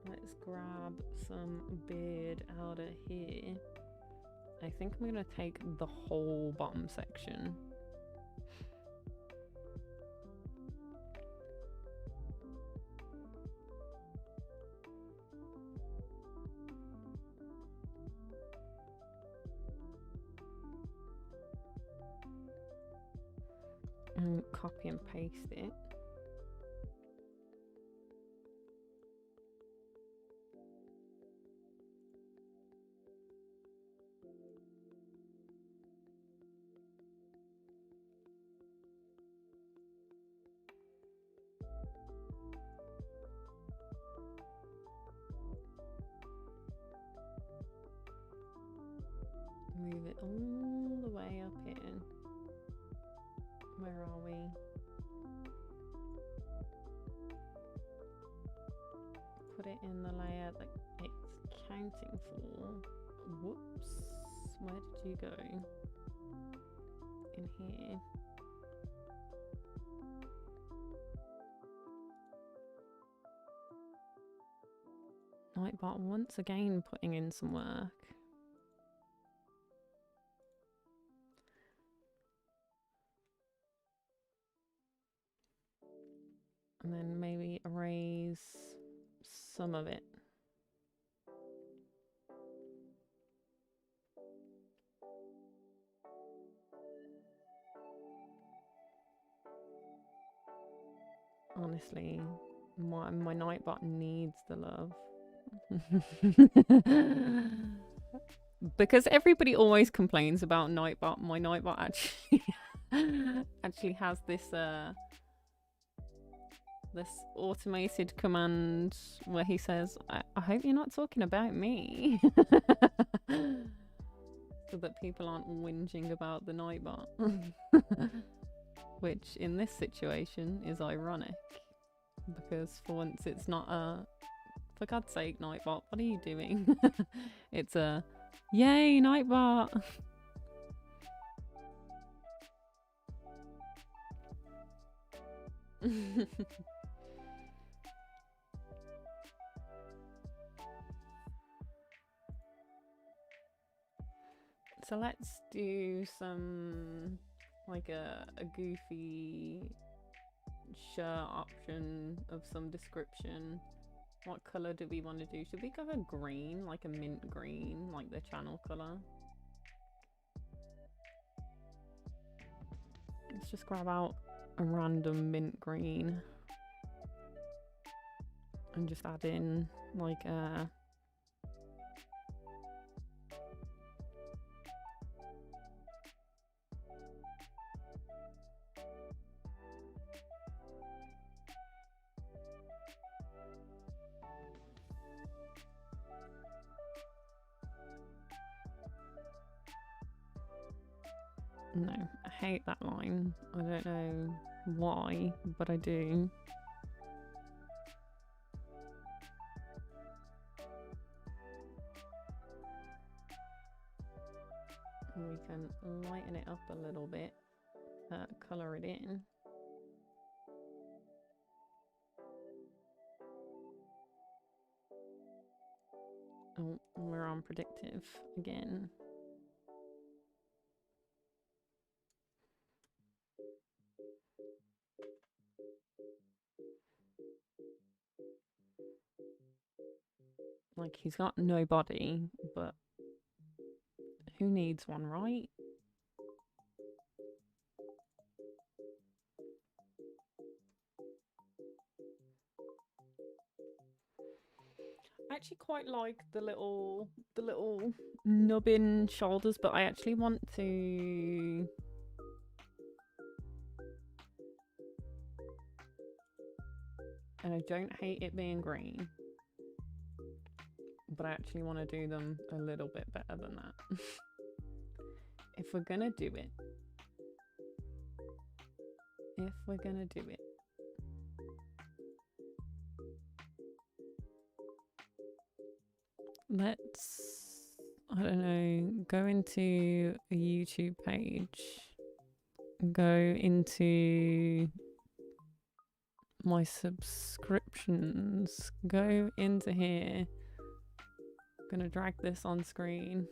Let's grab some beard out of here. I think I'm going to take the whole bottom section. And copy and paste it. Move it all the way up here. Where are we? Put it in the layer that it's counting for. Whoops. Where did you go? In here. Nightbot once again putting in some work. And then maybe erase some of it. Honestly, my Nightbot needs the love. Because everybody always complains about Nightbot. My Nightbot actually has this this automated command where he says, I hope you're not talking about me. So that people aren't whinging about the Nightbot. Which in this situation is ironic, because for once it's not a, for God's sake, Nightbot, what are you doing? It's a, yay, Nightbot! So let's do some, like a goofy shirt option of some description. What colour do we want to do? Should we go a green, like a mint green, like the channel colour? Let's just grab out a random mint green and just add in like a no, I hate that line. I don't know why, but I do. And we can lighten it up a little bit, colour it in. Oh, we're on predictive again. Like, he's got no body, but who needs one, right? I actually quite like the little nubbin shoulders, but I actually want to and I don't hate it being green, but I actually want to do them a little bit better than that. If we're gonna do it. Let's, I don't know, go into a YouTube page, go into my subscriptions, go into here. I'm gonna drag this on screen.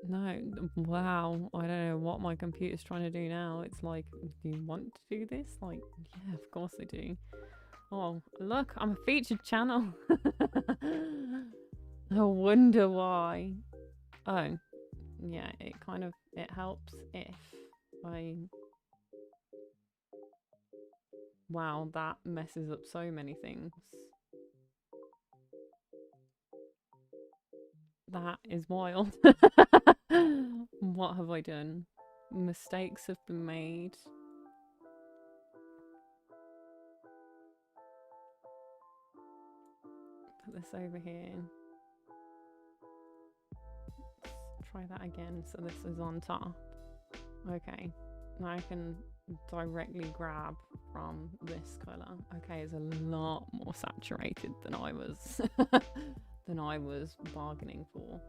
No, wow, I don't know what my computer's trying to do now. It's like, do you want to do this? Like, yeah, of course I do. Oh, look, I'm a featured channel. I wonder why. Oh, yeah, it helps if I... Wow, that messes up so many things. That is wild. What have I done? Mistakes have been made. Put this over here. Let's try that again. So this is on top. Okay. Now I can directly grab from this colour. Okay, it's a lot more saturated than I was bargaining for.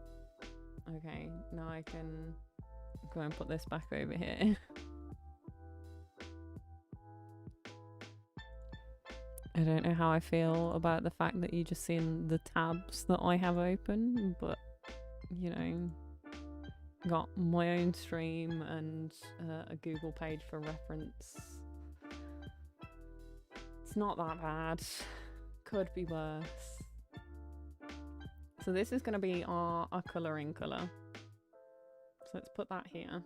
Okay, now I can go and put this back over here. I don't know how I feel about the fact that you just seen the tabs that I have open, but you know, got my own stream and a Google page for reference. It's not that bad. Could be worse. So this is going to be our colouring colour. So let's put that here.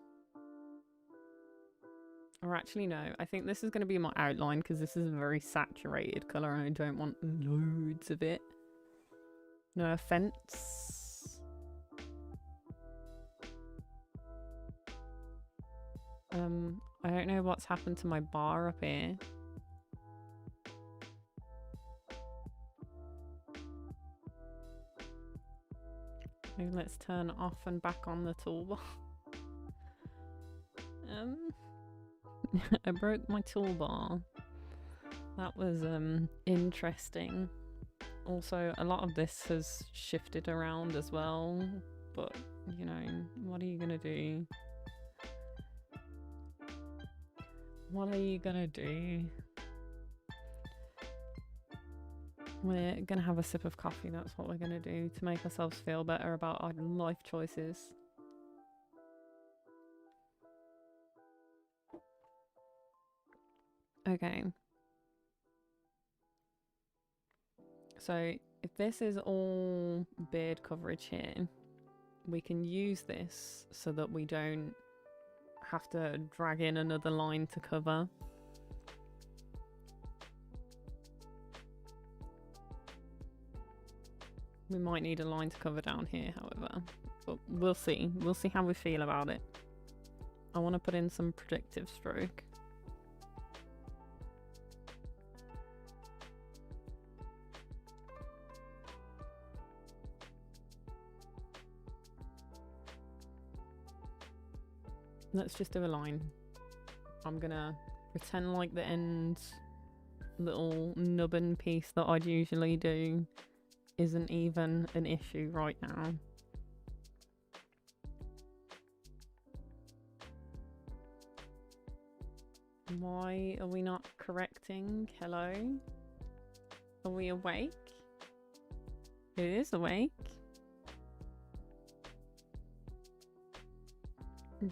Or actually no, I think this is going to be my outline because this is a very saturated colour and I don't want loads of it. No offence. I don't know what's happened to my bar up here. Maybe let's turn off and back on the toolbar. I broke my toolbar. That was interesting. Also, a lot of this has shifted around as well, but you know, what are you gonna do? What are you gonna do? We're gonna have a sip of coffee, that's what we're gonna do to make ourselves feel better about our life choices. Okay. So if this is all beard coverage here, we can use this so that we don't have to drag in another line to cover. We might need a line to cover down here, however, but we'll see. We'll see how we feel about it. I want to put in some predictive stroke. Let's just do a line. I'm gonna pretend like the end little nubbin piece that I'd usually do isn't even an issue right now. Why are we not correcting? Hello? Are we awake? It is awake.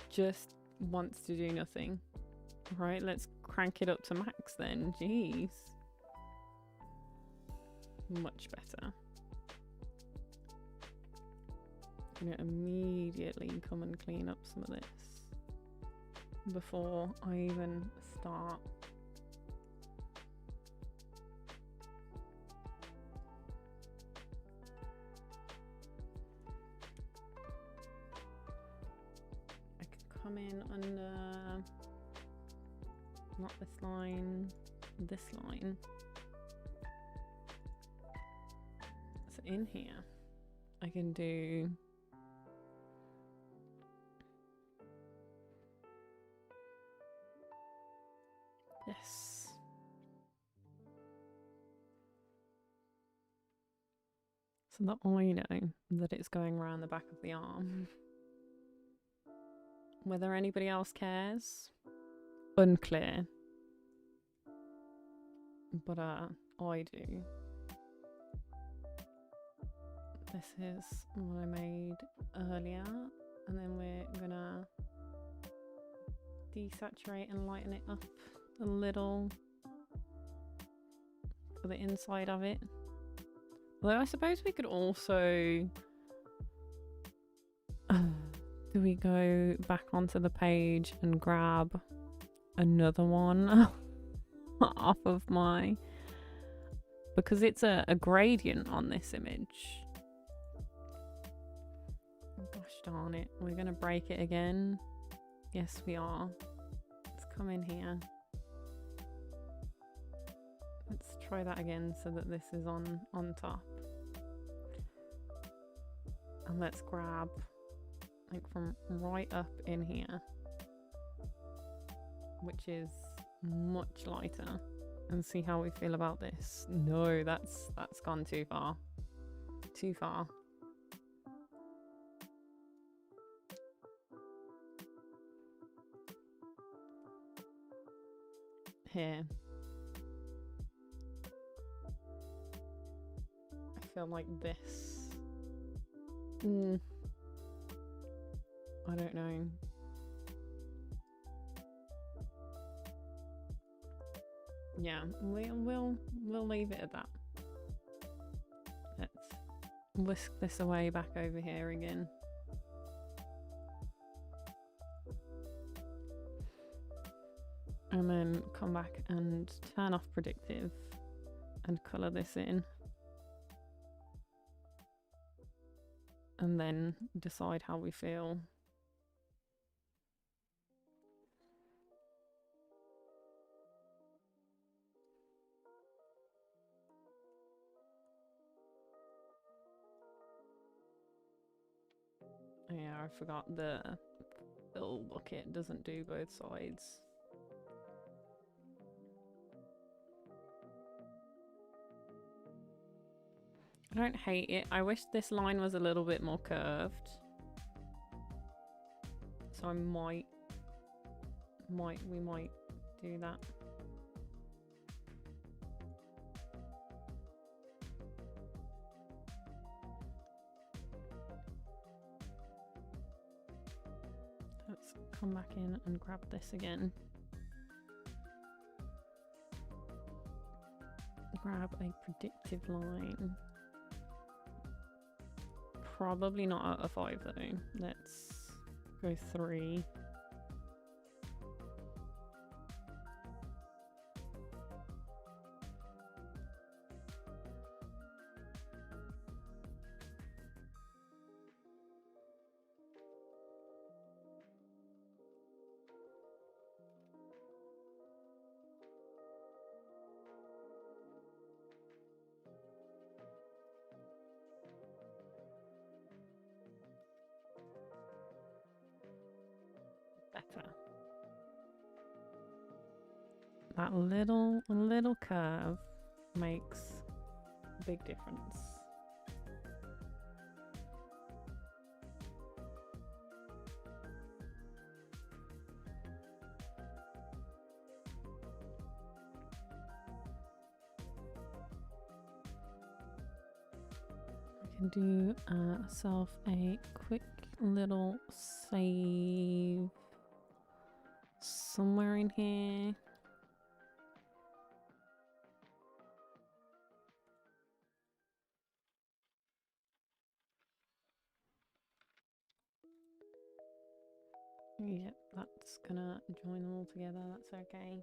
Just wants to do nothing. Right, let's crank it up to max then. Jeez. Much better. I'm gonna immediately come and clean up some of this before I even start. Come in under not this line, this line. So in here I can do this. So that I know that it's going around the back of the arm. Whether anybody else cares, unclear. But I do. This is what I made earlier, and then we're gonna desaturate and lighten it up a little for the inside of it. Although I suppose we could also do we go back onto the page and grab another one off of my, because it's a gradient on this image. Gosh darn it, we're gonna break it again. Yes we are. Let's come in here. Let's try that again so that this is on top. And let's grab like from right up in here, which is much lighter, and see how we feel about this. No, that's gone too far. Too far. Here. I feel like this. I don't know. Yeah, we'll leave it at that. whisk this away back over here again. And then come back and turn off predictive and colour this in. And then decide how we feel. Yeah, I forgot the fill bucket doesn't do both sides. I don't hate it. I wish this line was a little bit more curved. So I might do that. Let's come back in and grab this again. Grab a predictive line. Probably not out of 5 though. Let's go 3. Better. That little curve makes a big difference. I can do myself a quick little save somewhere in here. Yep, that's gonna join them all together, that's okay.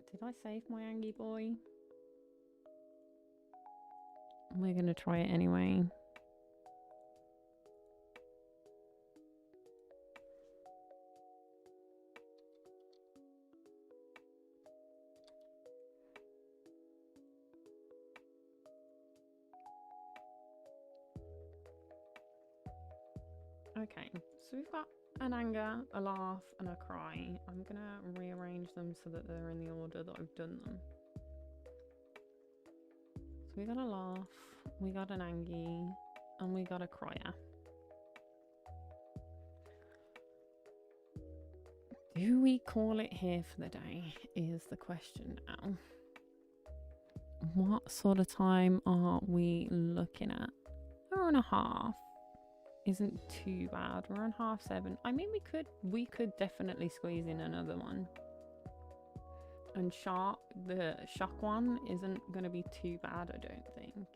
Did I save my Angie boy? We're gonna try it anyway. Okay, so we've got an anger, a laugh, and a cry. I'm gonna rearrange them so that they're in the order that I've done them. So we got a laugh, we got an Angie, and we got a crier. Do we call it here for the day is the question now. What sort of time are we looking at? 4.5 isn't too bad. We're on 7:30. I mean, we could definitely squeeze in another one. And the shock one isn't going to be too bad, I don't think.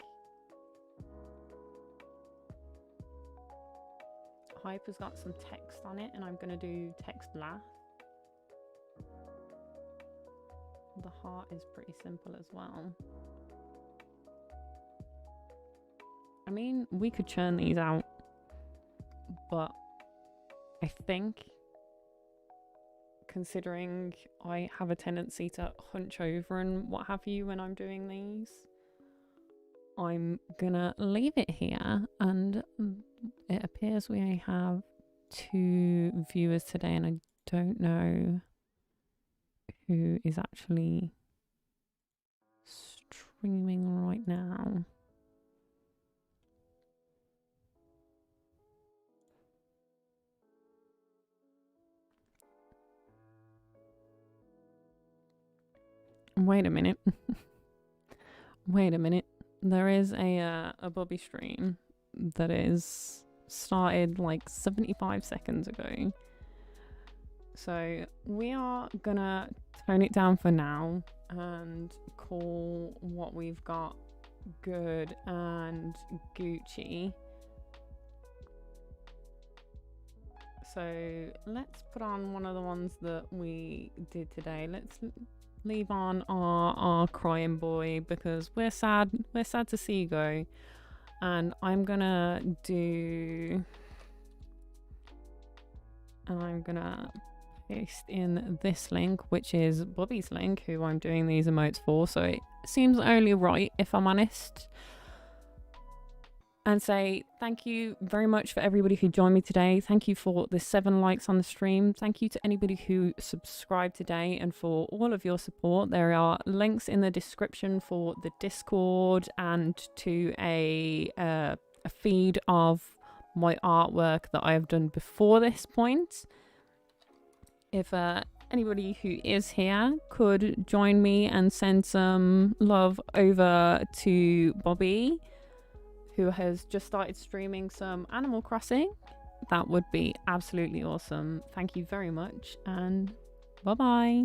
Hype has got some text on it, and I'm going to do text laugh. The heart is pretty simple as well. I mean, we could churn these out, but I think, considering I have a tendency to hunch over and what have you when I'm doing these, I'm gonna leave it here. And it appears we only have 2 viewers today, and I don't know who is actually streaming right now. Wait a minute. Wait a minute. There is a BuBubbi stream that is started like 75 seconds ago. So we are gonna tone it down for now. and call what we've got good and Gucci. So let's put on one of the ones that we did today. Let's leave on our crying boy, because we're sad to see you go. And I'm gonna paste in this link, which is BuBubbi's link, who I'm doing these emotes for, so it seems only right, if I'm honest. And say thank you very much for everybody who joined me today. Thank you for the 7 likes on the stream. Thank you to anybody who subscribed today and for all of your support. There are links in the description for the Discord and to a feed of my artwork that I have done before this point. If anybody who is here could join me and send some love over to BuBubbi, who has just started streaming some Animal Crossing, that would be absolutely awesome. Thank you very much, and bye-bye.